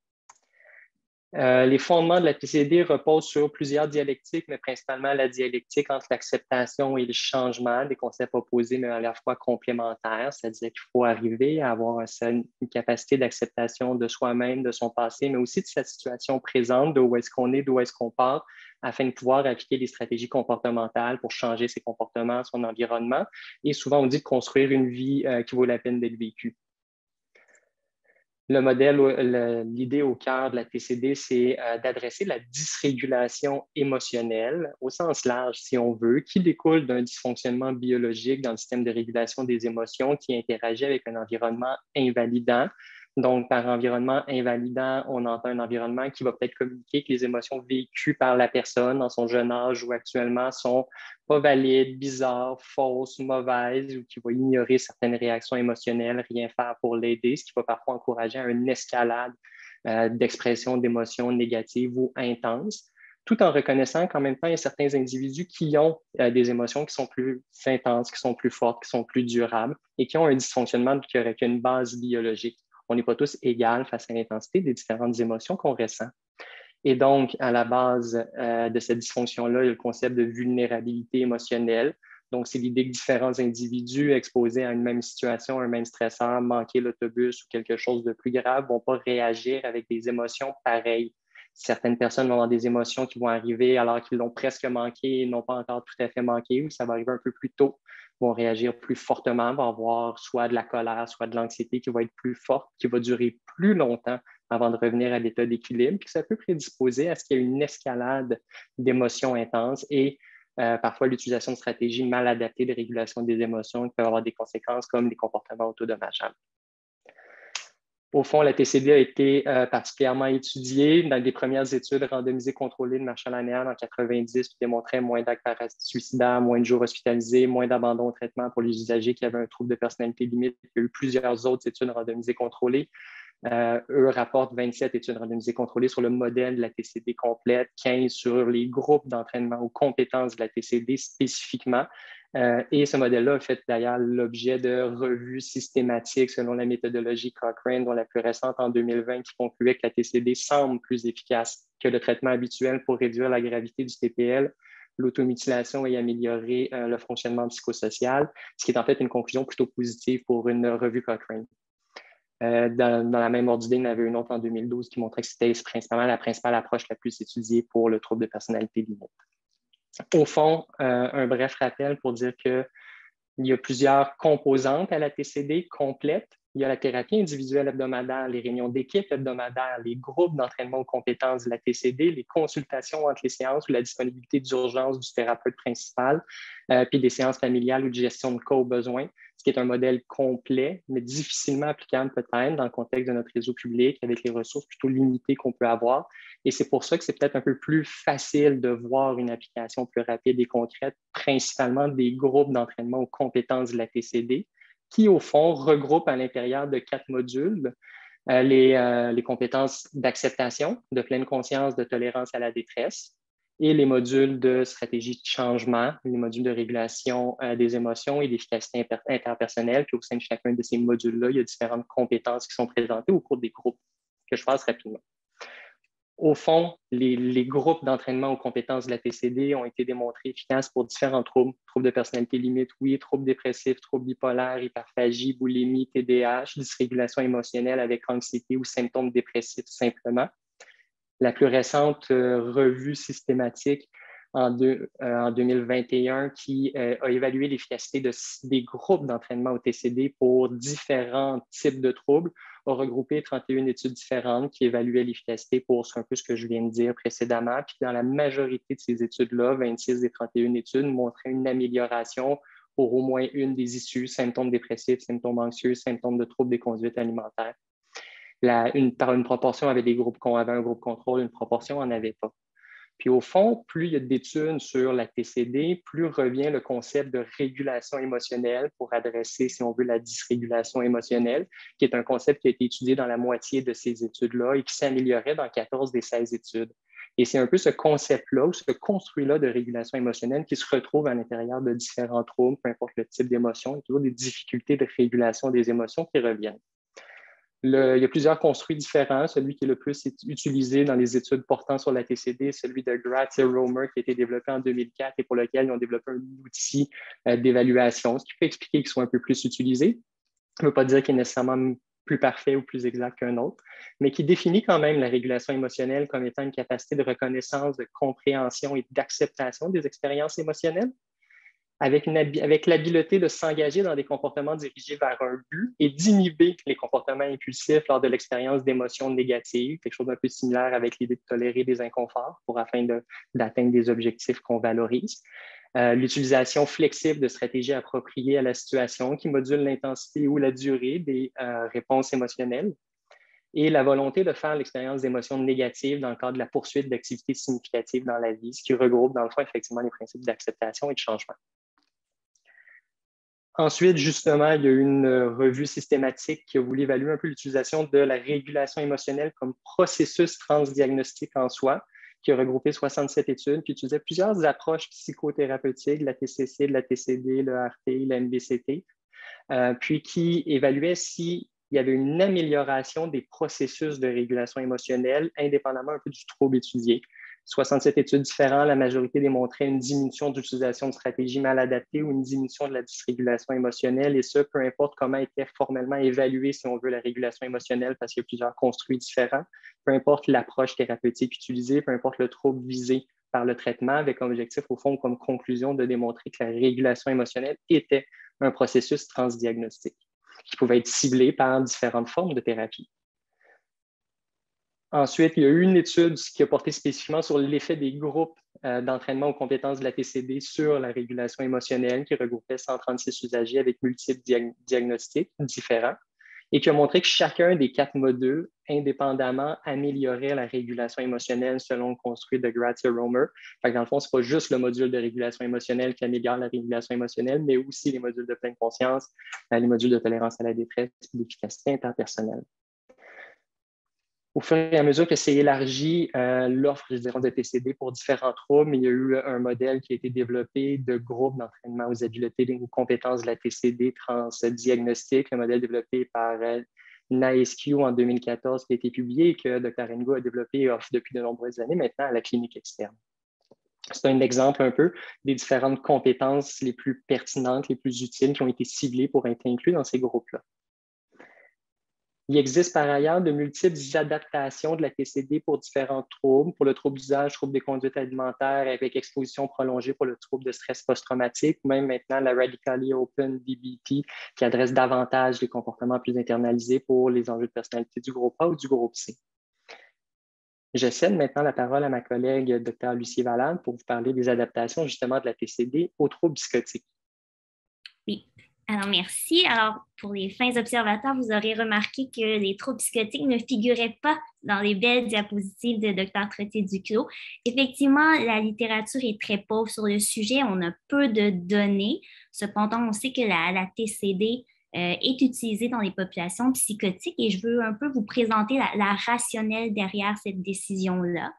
Les fondements de la TCD reposent sur plusieurs dialectiques, mais principalement la dialectique entre l'acceptation et le changement, des concepts opposés, mais à la fois complémentaires, c'est-à-dire qu'il faut arriver à avoir une capacité d'acceptation de soi-même, de son passé, mais aussi de sa situation présente, d'où est-ce qu'on est, d'où est-ce qu'on part, afin de pouvoir appliquer des stratégies comportementales pour changer ses comportements, son environnement. Et souvent, on dit de construire une vie qui vaut la peine d'être vécue. Le modèle, l'idée au cœur de la TCD, c'est d'adresser la dysrégulation émotionnelle au sens large, si on veut, qui découle d'un dysfonctionnement biologique dans le système de régulation des émotions qui interagit avec un environnement invalidant, Donc, par environnement invalidant, on entend un environnement qui va peut-être communiquer que les émotions vécues par la personne dans son jeune âge ou actuellement sont pas valides, bizarres, fausses, mauvaises, ou qui va ignorer certaines réactions émotionnelles, rien faire pour l'aider, ce qui va parfois encourager une escalade d'expression d'émotions négatives ou intenses, tout en reconnaissant qu'en même temps, il y a certains individus qui ont des émotions qui sont plus intenses, qui sont plus fortes, qui sont plus durables et qui ont un dysfonctionnement qui aurait qu'une base biologique. On n'est pas tous égaux face à l'intensité des différentes émotions qu'on ressent. Et donc, à la base de cette dysfonction-là, il y a le concept de vulnérabilité émotionnelle. Donc, c'est l'idée que différents individus exposés à une même situation, un même stresseur, manquer l'autobus ou quelque chose de plus grave, ne vont pas réagir avec des émotions pareilles. Certaines personnes vont avoir des émotions qui vont arriver alors qu'ils l'ont presque manqué et n'ont pas encore tout à fait manqué, ou ça va arriver un peu plus tôt, vont réagir plus fortement, vont avoir soit de la colère, soit de l'anxiété qui va être plus forte, qui va durer plus longtemps avant de revenir à l'état d'équilibre, puis ça peut prédisposer à ce qu'il y ait une escalade d'émotions intenses et parfois l'utilisation de stratégies mal adaptées de régulation des émotions qui peuvent avoir des conséquences comme les comportements autodommageables. Au fond, la TCD a été particulièrement étudiée dans des premières études randomisées contrôlées de Marshall Hahnemann en 90 qui démontraient moins d'actes suicidaires, moins de jours hospitalisés, moins d'abandon au traitement pour les usagers qui avaient un trouble de personnalité limite. Il y a eu plusieurs autres études randomisées contrôlées. Eux rapportent 27 études randomisées contrôlées sur le modèle de la TCD complète, 15 sur les groupes d'entraînement aux compétences de la TCD spécifiquement. Et ce modèle-là a fait d'ailleurs l'objet de revues systématiques selon la méthodologie Cochrane, dont la plus récente en 2020, qui concluait que la TCD semble plus efficace que le traitement habituel pour réduire la gravité du TPL, l'automutilation et améliorer le fonctionnement psychosocial, ce qui est en fait une conclusion plutôt positive pour une revue Cochrane. Dans la même ordre d'idée, il y en avait une autre en 2012 qui montrait que c'était principalement la principale approche la plus étudiée pour le trouble de personnalité limite. Au fond, un bref rappel pour dire qu'il y a plusieurs composantes à la TCD complète. Il y a la thérapie individuelle hebdomadaire, les réunions d'équipe hebdomadaires, les groupes d'entraînement aux compétences de la TCD, les consultations entre les séances ou la disponibilité d'urgence du thérapeute principal, puis des séances familiales ou de gestion de cas au besoin, ce qui est un modèle complet, mais difficilement applicable peut-être dans le contexte de notre réseau public avec les ressources plutôt limitées qu'on peut avoir. Et c'est pour ça que c'est peut-être un peu plus facile de voir une application plus rapide et concrète, principalement des groupes d'entraînement aux compétences de la TCD, qui, au fond, regroupent à l'intérieur de 4 modules les compétences d'acceptation, de pleine conscience, de tolérance à la détresse, et les modules de stratégie de changement, les modules de régulation des émotions et d'efficacité interpersonnelle. Puis au sein de chacun de ces modules-là, il y a différentes compétences qui sont présentées au cours des groupes que je passe rapidement. Au fond, les groupes d'entraînement aux compétences de la TCD ont été démontrés efficaces pour différents troubles. Troubles de personnalité limite, oui, troubles dépressifs, troubles bipolaires, hyperphagie, boulimie, TDAH, dysrégulation émotionnelle avec anxiété ou symptômes dépressifs simplement. La plus récente revue systématique en 2021 qui a évalué l'efficacité des groupes d'entraînement au TCD pour différents types de troubles, a regroupé 31 études différentes qui évaluaient l'efficacité pour un peu ce que je viens de dire précédemment. Puis dans la majorité de ces études-là, 26 des 31 études montraient une amélioration pour au moins une des issues, symptômes dépressifs, symptômes anxieux, symptômes de troubles des conduites alimentaires. Par une proportion avait des groupes avait un groupe contrôle, une proportion n'en avait pas. Puis au fond, plus il y a d'études sur la TCD, plus revient le concept de régulation émotionnelle pour adresser, si on veut, la dysrégulation émotionnelle, qui est un concept qui a été étudié dans la moitié de ces études-là et qui s'améliorait dans 14 des 16 études. Et c'est un peu ce concept-là ou ce construit-là de régulation émotionnelle qui se retrouve à l'intérieur de différents troubles, peu importe le type d'émotion, il y a toujours des difficultés de régulation des émotions qui reviennent. Il y a plusieurs construits différents. Celui qui est le plus utilisé dans les études portant sur la TCD, celui de Gratz et Romer, qui a été développé en 2004 et pour lequel ils ont développé un outil d'évaluation, ce qui peut expliquer qu'ils sont un peu plus utilisés. Ça ne veut pas dire qu'il est nécessairement plus parfait ou plus exact qu'un autre, mais qui définit quand même la régulation émotionnelle comme étant une capacité de reconnaissance, de compréhension et d'acceptation des expériences émotionnelles, avec l'habileté de s'engager dans des comportements dirigés vers un but et d'inhiber les comportements impulsifs lors de l'expérience d'émotions négatives, quelque chose d'un peu similaire avec l'idée de tolérer des inconforts afin d'atteindre des objectifs qu'on valorise. L'utilisation flexible de stratégies appropriées à la situation qui modulent l'intensité ou la durée des réponses émotionnelles. et la volonté de faire l'expérience d'émotions négatives dans le cadre de la poursuite d'activités significatives dans la vie, ce qui regroupe dans le fond effectivement les principes d'acceptation et de changement. Ensuite, justement, il y a eu une revue systématique qui a voulu évaluer un peu l'utilisation de la régulation émotionnelle comme processus transdiagnostique en soi, qui a regroupé 67 études, qui utilisait plusieurs approches psychothérapeutiques, la TCC, de la TCD, le RT, la MBCT, puis qui évaluait s'il y avait une amélioration des processus de régulation émotionnelle, indépendamment un peu du trouble étudié. 67 études différentes, la majorité démontraient une diminution d'utilisation de stratégies mal adaptées ou une diminution de la dysrégulation émotionnelle, et ce, peu importe comment était formellement évaluée, si on veut, la régulation émotionnelle, parce qu'il y a plusieurs construits différents, peu importe l'approche thérapeutique utilisée, peu importe le trouble visé par le traitement, avec comme objectif, au fond, comme conclusion, de démontrer que la régulation émotionnelle était un processus transdiagnostique qui pouvait être ciblé par différentes formes de thérapie. Ensuite, il y a eu une étude qui a porté spécifiquement sur l'effet des groupes d'entraînement aux compétences de la TCD sur la régulation émotionnelle, qui regroupait 136 usagers avec multiples diagnostics différents, et qui a montré que chacun des 4 modules, indépendamment, améliorait la régulation émotionnelle selon le construit de Gratz et Romer. Dans le fond, ce n'est pas juste le module de régulation émotionnelle qui améliore la régulation émotionnelle, mais aussi les modules de pleine conscience, les modules de tolérance à la détresse et d'efficacité interpersonnelle. Au fur et à mesure que c'est élargi l'offre, je dirais, de TCD pour différents troubles, il y a eu un modèle qui a été développé de groupe d'entraînement aux habiletés et aux compétences de la TCD transdiagnostique, le modèle développé par NISQ en 2014 qui a été publié et que Dr. Ngo a développé et offre depuis de nombreuses années maintenant à la clinique externe. C'est un exemple un peu des différentes compétences les plus pertinentes, les plus utiles qui ont été ciblées pour être inclus dans ces groupes-là. Il existe par ailleurs de multiples adaptations de la TCD pour différents troubles, pour le trouble d'usage, trouble des conduites alimentaires avec exposition prolongée pour le trouble de stress post-traumatique, ou même maintenant la Radically Open DBT qui adresse davantage les comportements plus internalisés pour les enjeux de personnalité du groupe A ou du groupe C. Je cède maintenant la parole à ma collègue Dr. Lucie Valade pour vous parler des adaptations justement de la TCD aux troubles psychotiques. Oui. Alors, merci. Alors, pour les fins observateurs, vous aurez remarqué que les troubles psychotiques ne figuraient pas dans les belles diapositives de Dr. Trottier-Duclos. Effectivement, la littérature est très pauvre sur le sujet. On a peu de données. Cependant, on sait que la TCD est utilisée dans les populations psychotiques et je veux un peu vous présenter la rationnelle derrière cette décision-là.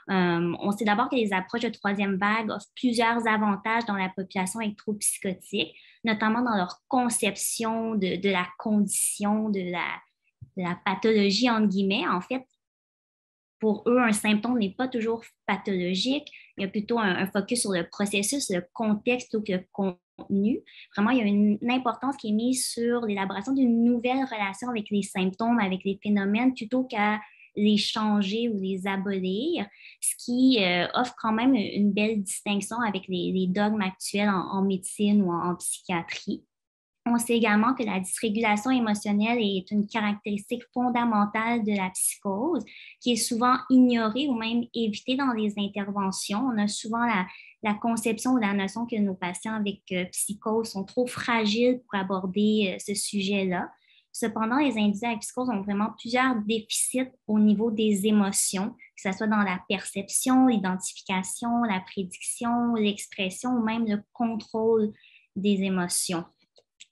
On sait d'abord que les approches de troisième vague offrent plusieurs avantages dans la population avec troubles psychotiques, notamment dans leur conception de la condition, de la pathologie, entre guillemets. En fait, pour eux, un symptôme n'est pas toujours pathologique. Il y a plutôt un focus sur le processus, le contexte plutôt que le contenu. Vraiment, il y a une importance qui est mise sur l'élaboration d'une nouvelle relation avec les symptômes, avec les phénomènes, plutôt qu'à les changer ou les abolir, ce qui offre quand même une belle distinction avec les dogmes actuels en médecine ou en psychiatrie. On sait également que la dysrégulation émotionnelle est une caractéristique fondamentale de la psychose qui est souvent ignorée ou même évitée dans les interventions. On a souvent la conception ou la notion que nos patients avec psychose sont trop fragiles pour aborder ce sujet-là. Cependant, les individus avec psychose ont vraiment plusieurs déficits au niveau des émotions, que ce soit dans la perception, l'identification, la prédiction, l'expression ou même le contrôle des émotions.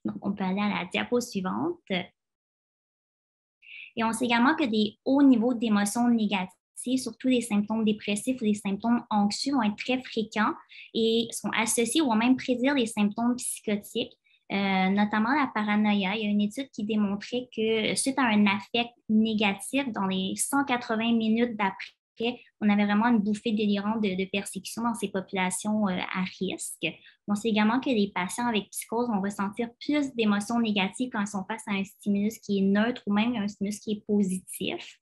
Donc, on peut aller à la diapo suivante. Et on sait également que des hauts niveaux d'émotions négatives, surtout les symptômes dépressifs ou les symptômes anxieux, vont être très fréquents et sont associés ou vont même prédire les symptômes psychotiques. Notamment la paranoïa. Il y a une étude qui démontrait que suite à un affect négatif, dans les 180 minutes d'après, on avait vraiment une bouffée délirante de persécution dans ces populations à risque. On sait également que les patients avec psychose vont ressentir plus d'émotions négatives quand ils sont face à un stimulus qui est neutre ou même un stimulus qui est positif.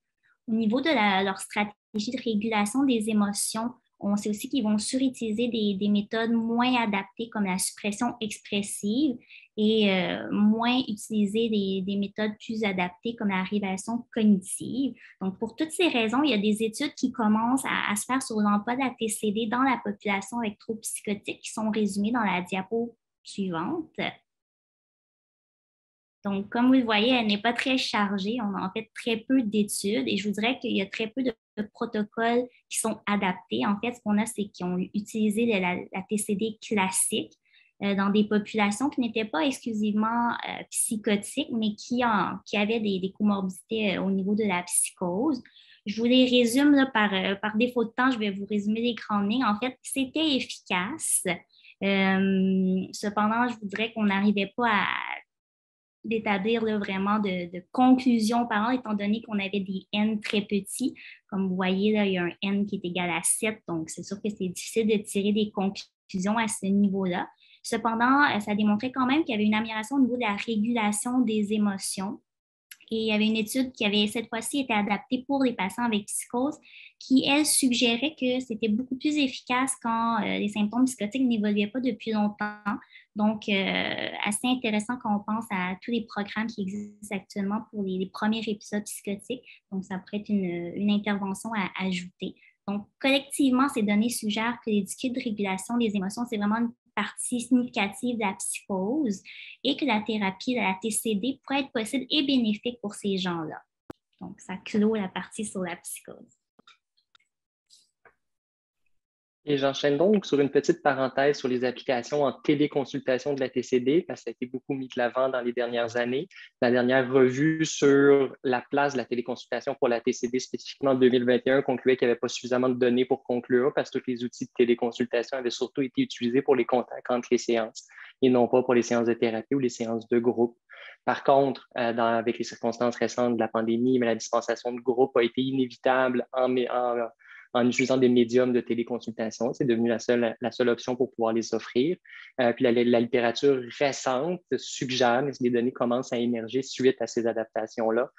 Au niveau de leur stratégie de régulation des émotions, on sait aussi qu'ils vont surutiliser des méthodes moins adaptées comme la suppression expressive et moins utiliser des méthodes plus adaptées comme la régulation cognitive. Donc, pour toutes ces raisons, il y a des études qui commencent à se faire sur l'emploi de la TCD dans la population avec troubles psychotiques qui sont résumées dans la diapo suivante. Donc, comme vous le voyez, elle n'est pas très chargée. On a en fait très peu d'études et je vous dirais qu'il y a très peu de protocoles qui sont adaptés. En fait, ce qu'on a, c'est qu'ils ont utilisé la TCD classique dans des populations qui n'étaient pas exclusivement psychotiques, mais qui avaient des comorbidités au niveau de la psychose. Je vous les résume là, par défaut de temps, je vais vous résumer les grandes lignes. En fait, c'était efficace. Cependant, je voudrais qu'on n'arrivait pas à d'établir là, vraiment de conclusions parlant, étant donné qu'on avait des N très petits. Comme vous voyez, là, il y a un N qui est égal à 7, donc c'est sûr que c'est difficile de tirer des conclusions à ce niveau-là. Cependant, ça démontrait quand même qu'il y avait une amélioration au niveau de la régulation des émotions. Et il y avait une étude qui avait cette fois-ci été adaptée pour les patients avec psychose qui, elle, suggérait que c'était beaucoup plus efficace quand les symptômes psychotiques n'évoluaient pas depuis longtemps. Donc, assez intéressant quand on pense à tous les programmes qui existent actuellement pour les premiers épisodes psychotiques. Donc, ça pourrait être une intervention à ajouter. Donc, collectivement, ces données suggèrent que les disques de régulation des émotions, c'est vraiment une partie significative de la psychose et que la thérapie de la TCD pourrait être possible et bénéfique pour ces gens-là. Donc, ça clôt la partie sur la psychose. Et j'enchaîne donc sur une petite parenthèse sur les applications en téléconsultation de la TCD, parce que ça a été beaucoup mis de l'avant dans les dernières années. La dernière revue sur la place de la téléconsultation pour la TCD, spécifiquement en 2021, concluait qu'il n'y avait pas suffisamment de données pour conclure, parce que tous les outils de téléconsultation avaient surtout été utilisés pour les contacts entre les séances et non pas pour les séances de thérapie ou les séances de groupe. Par contre, avec les circonstances récentes de la pandémie, mais la dispensation de groupe a été inévitable en utilisant des médiums de téléconsultation. C'est devenu la seule option pour pouvoir les offrir. Puis la littérature récente suggère, mais les données commencent à émerger suite à ces adaptations-là,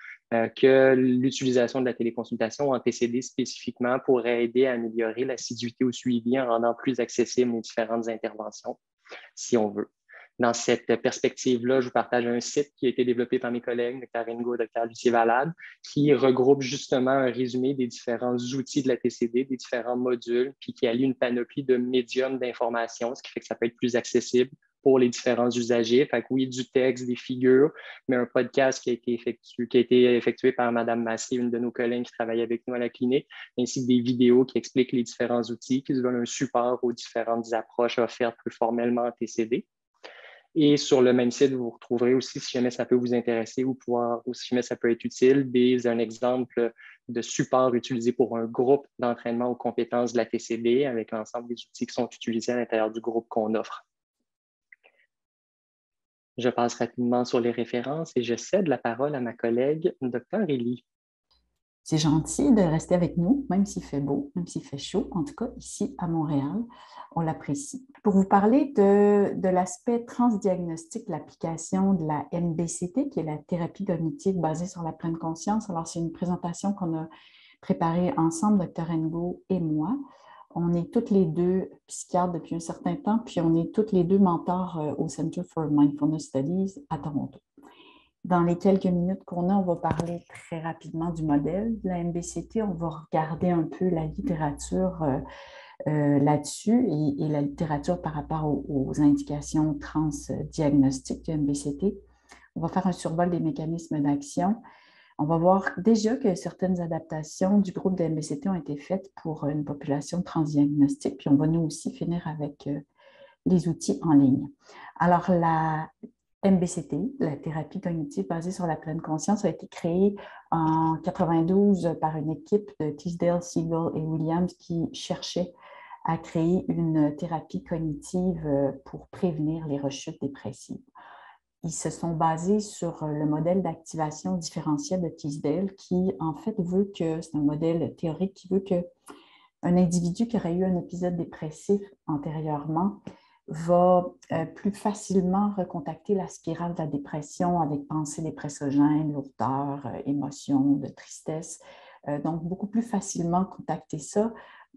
que l'utilisation de la téléconsultation en TCD spécifiquement pourrait aider à améliorer l'assiduité au suivi en rendant plus accessibles les différentes interventions, si on veut. Dans cette perspective-là, je vous partage un site qui a été développé par mes collègues, Dr. Ringo et Dr. Lucie Valade, qui regroupe justement un résumé des différents outils de la TCD, des différents modules, puis qui allie une panoplie de médiums d'information, ce qui fait que ça peut être plus accessible pour les différents usagers. Fait que oui, du texte, des figures, mais un podcast qui a été effectué par Mme Massé, une de nos collègues qui travaille avec nous à la clinique, ainsi que des vidéos qui expliquent les différents outils, qui se donnent un support aux différentes approches offertes plus formellement en TCD. Et sur le même site, vous retrouverez aussi, si jamais ça peut vous intéresser ou si jamais ça peut être utile, un exemple de support utilisé pour un groupe d'entraînement aux compétences de la TCD avec l'ensemble des outils qui sont utilisés à l'intérieur du groupe qu'on offre. Je passe rapidement sur les références et je cède la parole à ma collègue, Dr. Élie. C'est gentil de rester avec nous, même s'il fait beau, même s'il fait chaud. En tout cas, ici à Montréal, on l'apprécie. Pour vous parler de l'aspect transdiagnostique, l'application de la MBCT, qui est la thérapie cognitive basée sur la pleine conscience. Alors, c'est une présentation qu'on a préparée ensemble, Dr. Ngo et moi. On est toutes les deux psychiatres depuis un certain temps, puis on est toutes les deux mentors au Center for Mindfulness Studies à Toronto. Dans les quelques minutes qu'on a, on va parler très rapidement du modèle de la MBCT. On va regarder un peu la littérature là-dessus et la littérature par rapport aux indications transdiagnostiques de MBCT. On va faire un survol des mécanismes d'action. On va voir déjà que certaines adaptations du groupe de MBCT ont été faites pour une population transdiagnostique, puis on va nous aussi finir avec les outils en ligne. Alors, la MBCT, la thérapie cognitive basée sur la pleine conscience, a été créée en 1992 par une équipe de Teasdale, Siegel et Williams qui cherchait à créer une thérapie cognitive pour prévenir les rechutes dépressives. Ils se sont basés sur le modèle d'activation différentielle de Teasdale qui, en fait, veut que, c'est un modèle théorique qui veut qu'un individu qui aurait eu un épisode dépressif antérieurement va plus facilement recontacter la spirale de la dépression avec pensées dépressogènes, lourdeur, émotions, de tristesse. Donc, beaucoup plus facilement contacter ça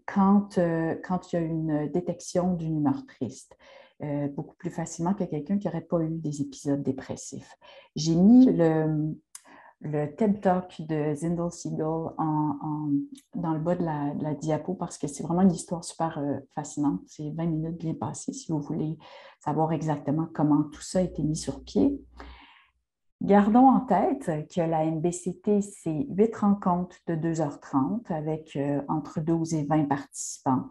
quand il y a une détection d'une humeur triste. Beaucoup plus facilement que quelqu'un qui n'aurait pas eu des épisodes dépressifs. J'ai mis le TED Talk de Zindel Siegel dans le bas de la diapo parce que c'est vraiment une histoire super fascinante. C'est 20 minutes bien passées si vous voulez savoir exactement comment tout ça a été mis sur pied. Gardons en tête que la MBCT, c'est 8 rencontres de 2h30 avec entre 12 et 20 participants.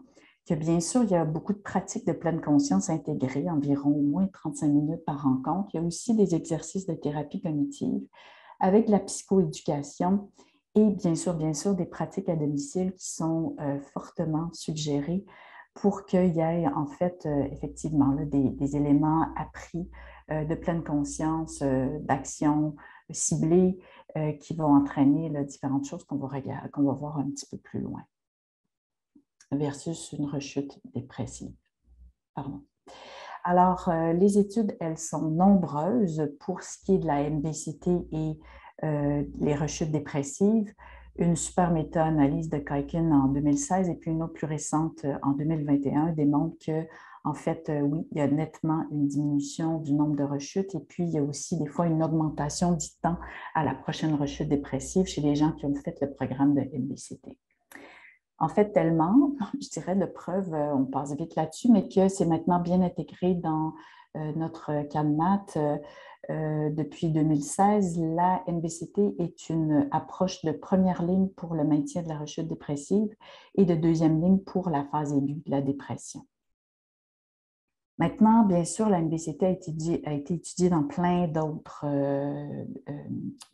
Que bien sûr, il y a beaucoup de pratiques de pleine conscience intégrées, environ au moins 35 minutes par rencontre. Il y a aussi des exercices de thérapie cognitive avec la psychoéducation et bien sûr, des pratiques à domicile qui sont fortement suggérées pour qu'il y ait en fait effectivement là, des éléments appris de pleine conscience, d'action ciblée qui vont entraîner là, différentes choses qu'on va voir un petit peu plus loin versus une rechute dépressive. Pardon. Alors, les études, elles sont nombreuses pour ce qui est de la MBCT et les rechutes dépressives. Une super méta-analyse de Kuiken en 2016 et puis une autre plus récente en 2021 démontre que, en fait, oui, il y a nettement une diminution du nombre de rechutes et puis il y a aussi des fois une augmentation du temps à la prochaine rechute dépressive chez les gens qui ont fait le programme de MBCT. En fait, tellement, je dirais, de preuves, on passe vite là-dessus, mais que c'est maintenant bien intégré dans notre CANMAT. Depuis 2016, la MBCT est une approche de première ligne pour le maintien de la rechute dépressive et de deuxième ligne pour la phase aiguë de la dépression. Maintenant, bien sûr, la MBCT a été étudiée dans plein d'autres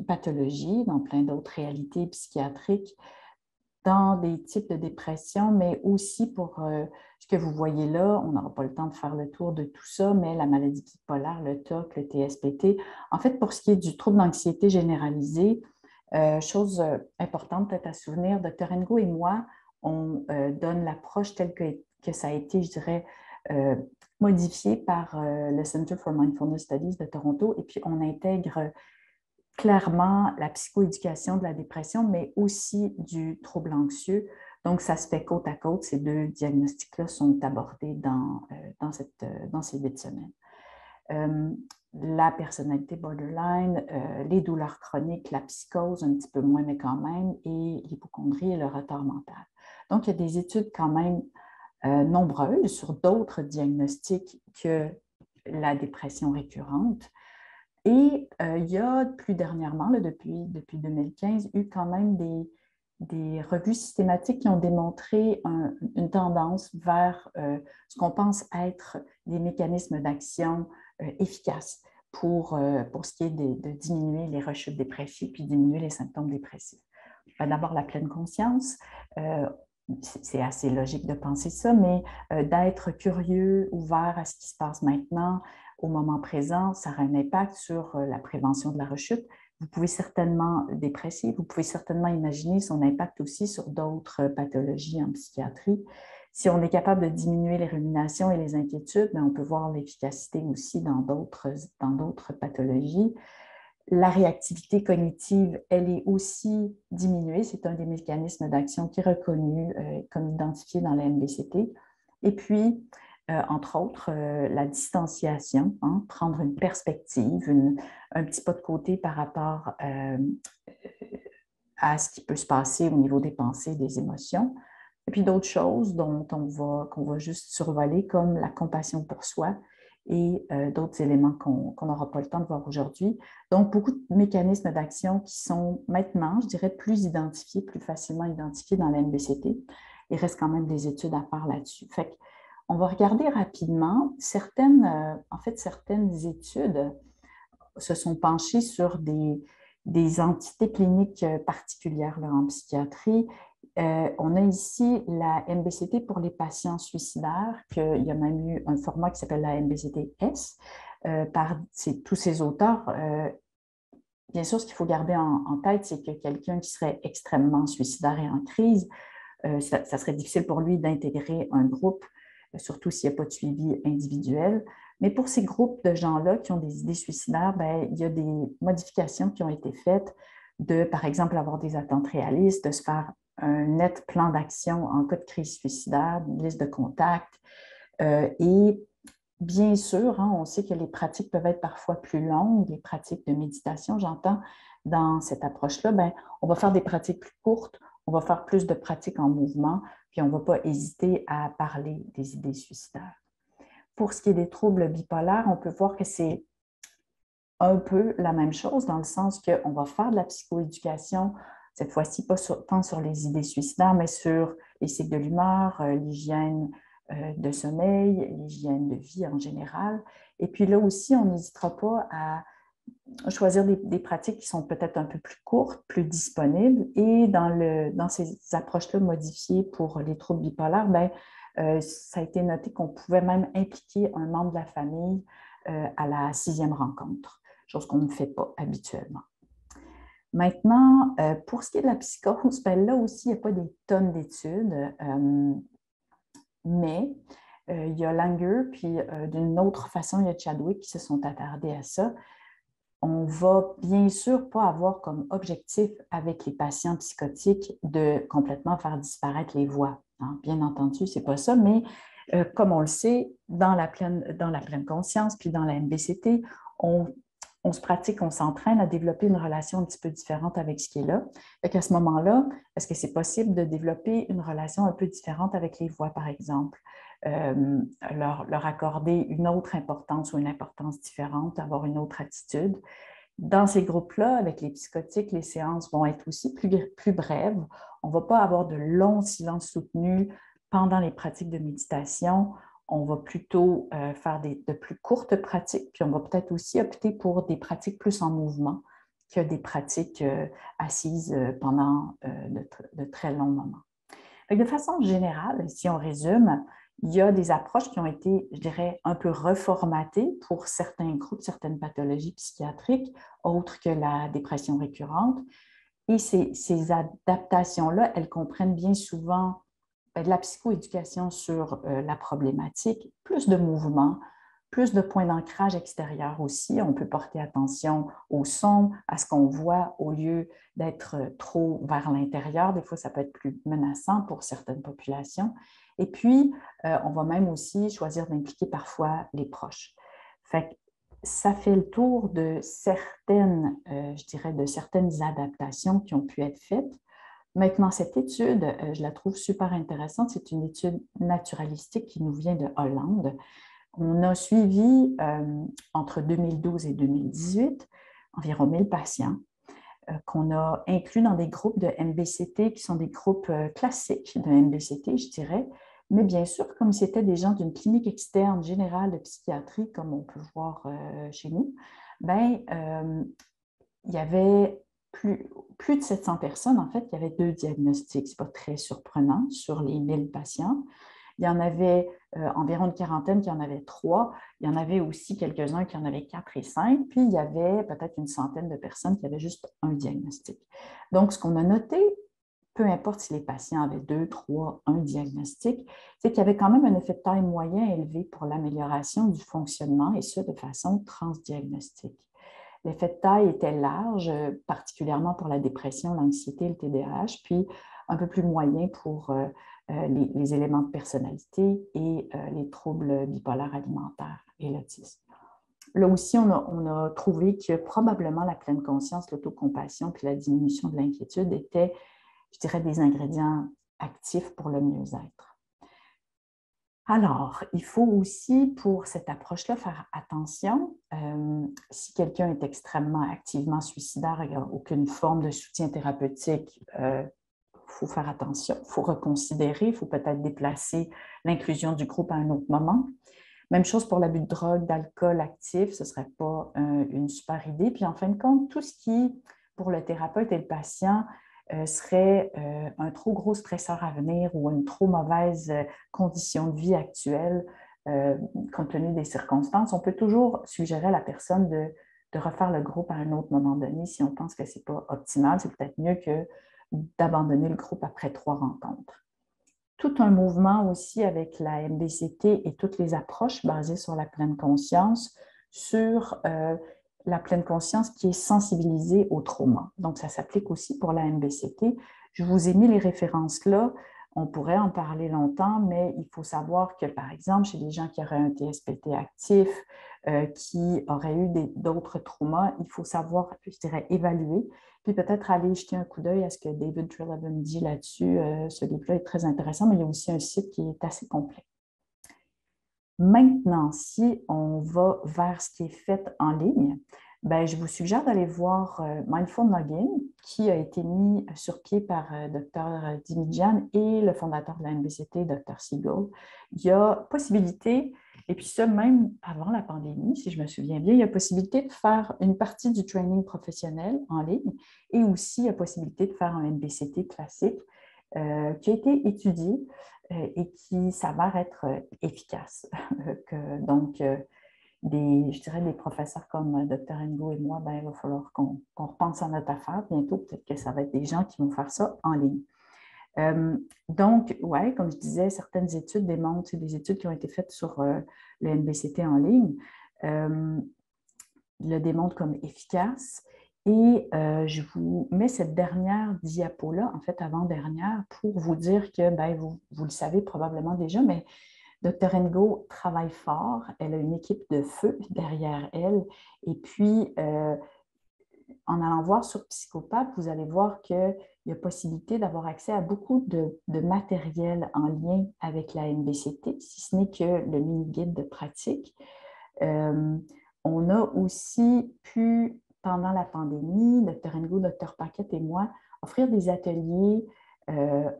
pathologies, dans plein d'autres réalités psychiatriques, dans des types de dépression, mais aussi pour ce que vous voyez là, on n'aura pas le temps de faire le tour de tout ça, mais la maladie bipolaire, le TOC, le TSPT. En fait, pour ce qui est du trouble d'anxiété généralisée, chose importante peut-être à souvenir, Dr. Ngo et moi, on donne l'approche telle que ça a été, je dirais, modifié par le Center for Mindfulness Studies de Toronto, et puis on intègre clairement la psychoéducation de la dépression, mais aussi du trouble anxieux. Donc, ça se fait côte à côte. Ces deux diagnostics-là sont abordés dans ces 8 semaines. La personnalité borderline, les douleurs chroniques, la psychose, un petit peu moins, mais quand même, et l'hypocondrie et le retard mental. Donc, il y a des études quand même nombreuses sur d'autres diagnostics que la dépression récurrente. Et il y a plus dernièrement, là, depuis 2015, eu quand même des revues systématiques qui ont démontré une tendance vers ce qu'on pense être des mécanismes d'action efficaces pour ce qui est de diminuer les rechutes dépressives puis diminuer les symptômes dépressifs. D'abord, la pleine conscience. C'est assez logique de penser ça, mais d'être curieux, ouvert à ce qui se passe maintenant, au moment présent, ça a un impact sur la prévention de la rechute. Vous pouvez certainement dépresser, vous pouvez certainement imaginer son impact aussi sur d'autres pathologies en psychiatrie. Si on est capable de diminuer les ruminations et les inquiétudes, on peut voir l'efficacité aussi dans d'autres pathologies. La réactivité cognitive, elle est aussi diminuée. C'est un des mécanismes d'action qui est reconnu comme identifié dans la MBCT. Et puis, entre autres, la distanciation, hein, prendre une perspective, un petit pas de côté par rapport à ce qui peut se passer au niveau des pensées, des émotions. Et puis d'autres choses qu'on va juste survoler, comme la compassion pour soi et d'autres éléments qu'on n'aura pas le temps de voir aujourd'hui. Donc, beaucoup de mécanismes d'action qui sont maintenant, je dirais, plus identifiés, plus facilement identifiés dans la MBCT. Il reste quand même des études à faire là-dessus. Fait qu'on va regarder rapidement. Certaines études se sont penchées sur des entités cliniques particulières là, en psychiatrie. On a ici la MBCT pour les patients suicidaires, qu'il y a même eu un format qui s'appelle la MBCT-S par tous ces auteurs. Bien sûr, ce qu'il faut garder en tête, c'est que quelqu'un qui serait extrêmement suicidaire et en crise, ça serait difficile pour lui d'intégrer un groupe, surtout s'il n'y a pas de suivi individuel. Mais pour ces groupes de gens-là qui ont des idées suicidaires, il y a des modifications qui ont été faites de, par exemple, avoir des attentes réalistes, de se faire un net plan d'action en cas de crise suicidaire, une liste de contacts. Et bien sûr, hein, on sait que les pratiques peuvent être parfois plus longues, les pratiques de méditation, j'entends, dans cette approche-là, on va faire des pratiques plus courtes, on va faire plus de pratiques en mouvement, puis on ne va pas hésiter à parler des idées suicidaires. Pour ce qui est des troubles bipolaires, on peut voir que c'est un peu la même chose dans le sens qu'on va faire de la psychoéducation, cette fois-ci pas tant sur les idées suicidaires, mais sur les cycles de l'humeur, l'hygiène de sommeil, l'hygiène de vie en général. Et puis là aussi, on n'hésitera pas à choisir des pratiques qui sont peut-être un peu plus courtes, plus disponibles. Et dans ces approches-là modifiées pour les troubles bipolaires, bien, ça a été noté qu'on pouvait même impliquer un membre de la famille à la 6e rencontre, chose qu'on ne fait pas habituellement. Maintenant, pour ce qui est de la psychose, bien, là aussi, il n'y a pas des tonnes d'études, mais il y a Langer, puis d'une autre façon, il y a Chadwick qui se sont attardés à ça. On ne va bien sûr pas avoir comme objectif avec les patients psychotiques de complètement faire disparaître les voix. Hein. Bien entendu, ce n'est pas ça, mais comme on le sait, dans la pleine conscience, puis dans la MBCT, on se pratique, on s'entraîne à développer une relation un petit peu différente avec ce qui est là. Donc à ce moment-là, est-ce que c'est possible de développer une relation un peu différente avec les voix, par exemple? Leur accorder une autre importance ou une importance différente, avoir une autre attitude. Dans ces groupes-là, avec les psychotiques, les séances vont être aussi plus brèves. On ne va pas avoir de longs silences soutenus pendant les pratiques de méditation. On va plutôt faire de plus courtes pratiques, puis on va peut-être aussi opter pour des pratiques plus en mouvement que des pratiques assises pendant de très longs moments. De façon générale, si on résume, il y a des approches qui ont été, je dirais, un peu reformatées pour certains groupes, certaines pathologies psychiatriques, autres que la dépression récurrente. Et ces adaptations-là, elles comprennent bien souvent de la psychoéducation sur la problématique, plus de mouvement, plus de points d'ancrage extérieur aussi. On peut porter attention au son, à ce qu'on voit au lieu d'être trop vers l'intérieur. Des fois, ça peut être plus menaçant pour certaines populations. Et puis, on va même aussi choisir d'impliquer parfois les proches. Fait que ça fait le tour de certaines, je dirais, de certaines adaptations qui ont pu être faites. Maintenant, cette étude, je la trouve super intéressante. C'est une étude naturalistique qui nous vient de Hollande. On a suivi entre 2012 et 2018 environ 1000 patients qu'on a inclus dans des groupes de MBCT qui sont des groupes classiques de MBCT, je dirais. Mais bien sûr, comme c'était des gens d'une clinique externe générale de psychiatrie, comme on peut voir chez nous, ben, il y avait plus de 700 personnes, en fait, il y avait 2 diagnostics. Ce n'est pas très surprenant sur les 1000 patients. Il y en avait environ une quarantaine qui en avaient 3. Il y en avait aussi quelques-uns qui en avaient 4 et 5. Puis, il y avait peut-être une centaine de personnes qui avaient juste un diagnostic. Donc, ce qu'on a noté, peu importe si les patients avaient 2, 3, un diagnostic, c'est qu'il y avait quand même un effet de taille moyen élevé pour l'amélioration du fonctionnement, et ce, de façon transdiagnostique. L'effet de taille était large, particulièrement pour la dépression, l'anxiété, le TDAH, puis un peu plus moyen pour les éléments de personnalité et les troubles bipolaires alimentaires et l'autisme. Là aussi, on a trouvé que probablement la pleine conscience, l'autocompassion puis la diminution de l'inquiétude étaient, je dirais, des ingrédients actifs pour le mieux-être. Alors, il faut aussi, pour cette approche-là, faire attention. Si quelqu'un est extrêmement activement suicidaire, il n'y a aucune forme de soutien thérapeutique, faut faire attention, il faut reconsidérer, il faut peut-être déplacer l'inclusion du groupe à un autre moment. Même chose pour l'abus de drogue, d'alcool actif, ce ne serait pas une super idée. Puis en fin de compte, tout ce qui, pour le thérapeute et le patient, serait un trop gros stresseur à venir ou une trop mauvaise condition de vie actuelle, compte tenu des circonstances, on peut toujours suggérer à la personne de refaire le groupe à un autre moment donné si on pense que ce n'est pas optimal. C'est peut-être mieux que d'abandonner le groupe après 3 rencontres. Tout un mouvement aussi avec la MBCT et toutes les approches basées sur la pleine conscience, sur la pleine conscience qui est sensibilisée au trauma. Donc, ça s'applique aussi pour la MBCT. Je vous ai mis les références là. On pourrait en parler longtemps, mais il faut savoir que, par exemple, chez les gens qui auraient un TSPT actif, qui auraient eu d'autres traumas, il faut savoir, je dirais, évaluer, puis peut-être aller jeter un coup d'œil à ce que David Treleaven dit là-dessus. Ce livre-là est très intéressant, mais il y a aussi un site qui est assez complet. Maintenant, si on va vers ce qui est fait en ligne, ben, je vous suggère d'aller voir Mindful Noggin, qui a été mis sur pied par Dr. Dimijan et le fondateur de la MBCT, Dr. Siegel. Il y a possibilité, et puis ça même avant la pandémie, si je me souviens bien, il y a possibilité de faire une partie du training professionnel en ligne et aussi il y a possibilité de faire un MBCT classique qui a été étudié et qui s'avère être efficace. Donc, je dirais des professeurs comme Dr. Ngo et moi, ben, il va falloir qu'on repense à notre affaire bientôt. Peut-être que ça va être des gens qui vont faire ça en ligne. Donc, oui, comme je disais, certaines études démontrent, c'est des études qui ont été faites sur le MBCT en ligne, le démontrent comme efficace. Et je vous mets cette dernière diapo-là, en fait avant-dernière, pour vous dire que, ben, vous le savez probablement déjà, mais Dr. Ngo travaille fort, elle a une équipe de feu derrière elle. Et puis, en allant voir sur Psychopap, vous allez voir qu'il y a possibilité d'avoir accès à beaucoup de matériel en lien avec la MBCT, si ce n'est que le mini-guide de pratique. On a aussi pu, pendant la pandémie, Dr. Ngo, Dr. Paquette et moi, offrir des ateliers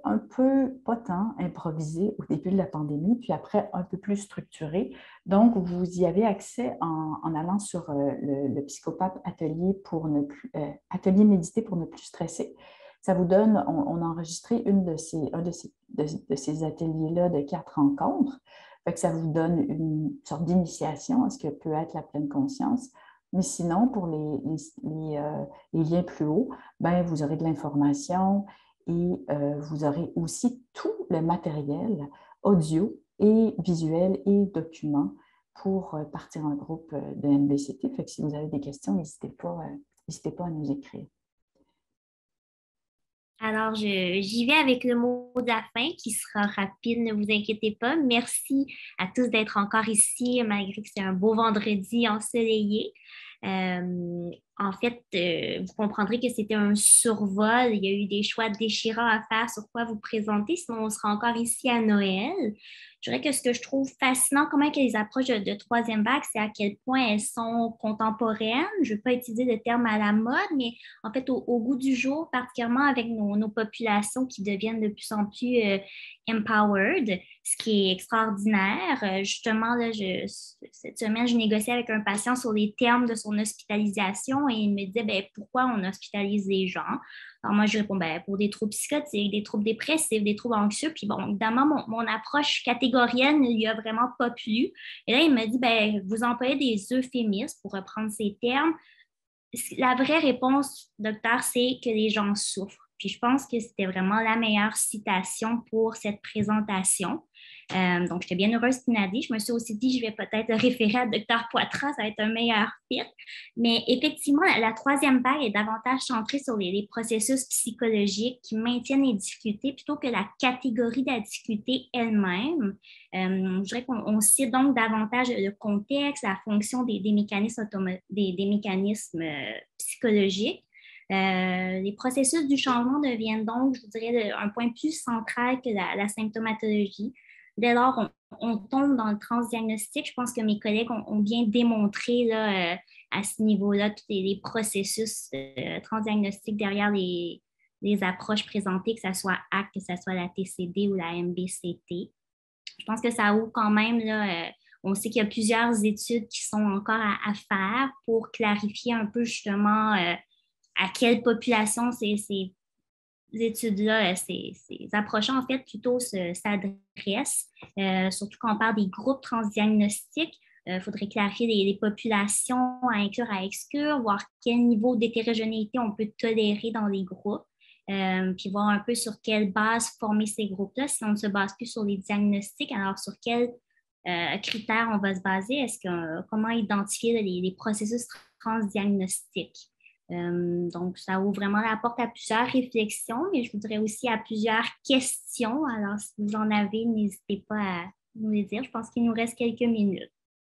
un peu, pas tant improvisés au début de la pandémie, puis après un peu plus structurés. Donc, vous y avez accès en allant sur le Psychopap atelier pour ne plus, atelier méditer pour ne plus stresser. Ça vous donne, on a enregistré un de ces ateliers-là de 4 rencontres. Fait que ça vous donne une sorte d'initiation à ce que peut être la pleine conscience. Mais sinon, pour les liens plus hauts, ben, vous aurez de l'information et vous aurez aussi tout le matériel audio et visuel et documents pour partir en groupe de MBCT. Fait que si vous avez des questions, n'hésitez pas à nous écrire. Alors, j'y vais avec le mot de la fin qui sera rapide, ne vous inquiétez pas. Merci à tous d'être encore ici, malgré que c'est un beau vendredi ensoleillé. En fait, vous comprendrez que c'était un survol. Il y a eu des choix déchirants à faire sur quoi vous présenter, sinon on sera encore ici à Noël. Je dirais que ce que je trouve fascinant, comment que les approches de troisième vague, c'est à quel point elles sont contemporaines. Je ne veux pas utiliser le terme à la mode, mais en fait, au goût du jour, particulièrement avec nos populations qui deviennent de plus en plus empowered, ce qui est extraordinaire. Justement, là, cette semaine, je négociais avec un patient sur les termes de son hospitalisation et il me disait ben, pourquoi on hospitalise les gens. Alors moi, je réponds ben, pour des troubles psychotiques, des troubles dépressifs, des troubles anxieux. Puis bon, évidemment, mon approche catégorienne ne lui a vraiment pas plu. Et là, il me dit ben, vous employez des euphémismes pour reprendre ces termes. La vraie réponse, docteur, c'est que les gens souffrent. Puis je pense que c'était vraiment la meilleure citation pour cette présentation. Donc, j'étais bien heureuse qu'il m'a dit. Je me suis aussi dit, je vais peut-être le référer à Dr. Poitras, ça va être un meilleur fit. Mais effectivement, la troisième vague est davantage centrée sur les processus psychologiques qui maintiennent les difficultés plutôt que la catégorie de la difficulté elle-même. Je dirais qu'on cite donc davantage le contexte, la fonction des mécanismes, des mécanismes psychologiques. Les processus du changement deviennent donc, je dirais, un point plus central que la symptomatologie. Dès lors, on tombe dans le transdiagnostic. Je pense que mes collègues ont bien démontré là, à ce niveau-là tous les processus transdiagnostiques derrière les approches présentées, que ce soit ACT, que ce soit la TCD ou la MBCT. Je pense que ça ouvre quand même, là, on sait qu'il y a plusieurs études qui sont encore à faire pour clarifier un peu justement à quelle population ces études-là, ces approches en fait plutôt s'adressent, surtout quand on parle des groupes transdiagnostiques. Il faudrait clarifier les populations à inclure, à exclure, voir quel niveau d'hétérogénéité on peut tolérer dans les groupes, puis voir un peu sur quelle base former ces groupes-là. Si on ne se base plus sur les diagnostics, alors sur quels critères on va se baser? Comment identifier les processus transdiagnostiques? Donc, ça ouvre vraiment la porte à plusieurs réflexions, mais je voudrais aussi à plusieurs questions. Alors, si vous en avez, n'hésitez pas à nous les dire. Je pense qu'il nous reste quelques minutes.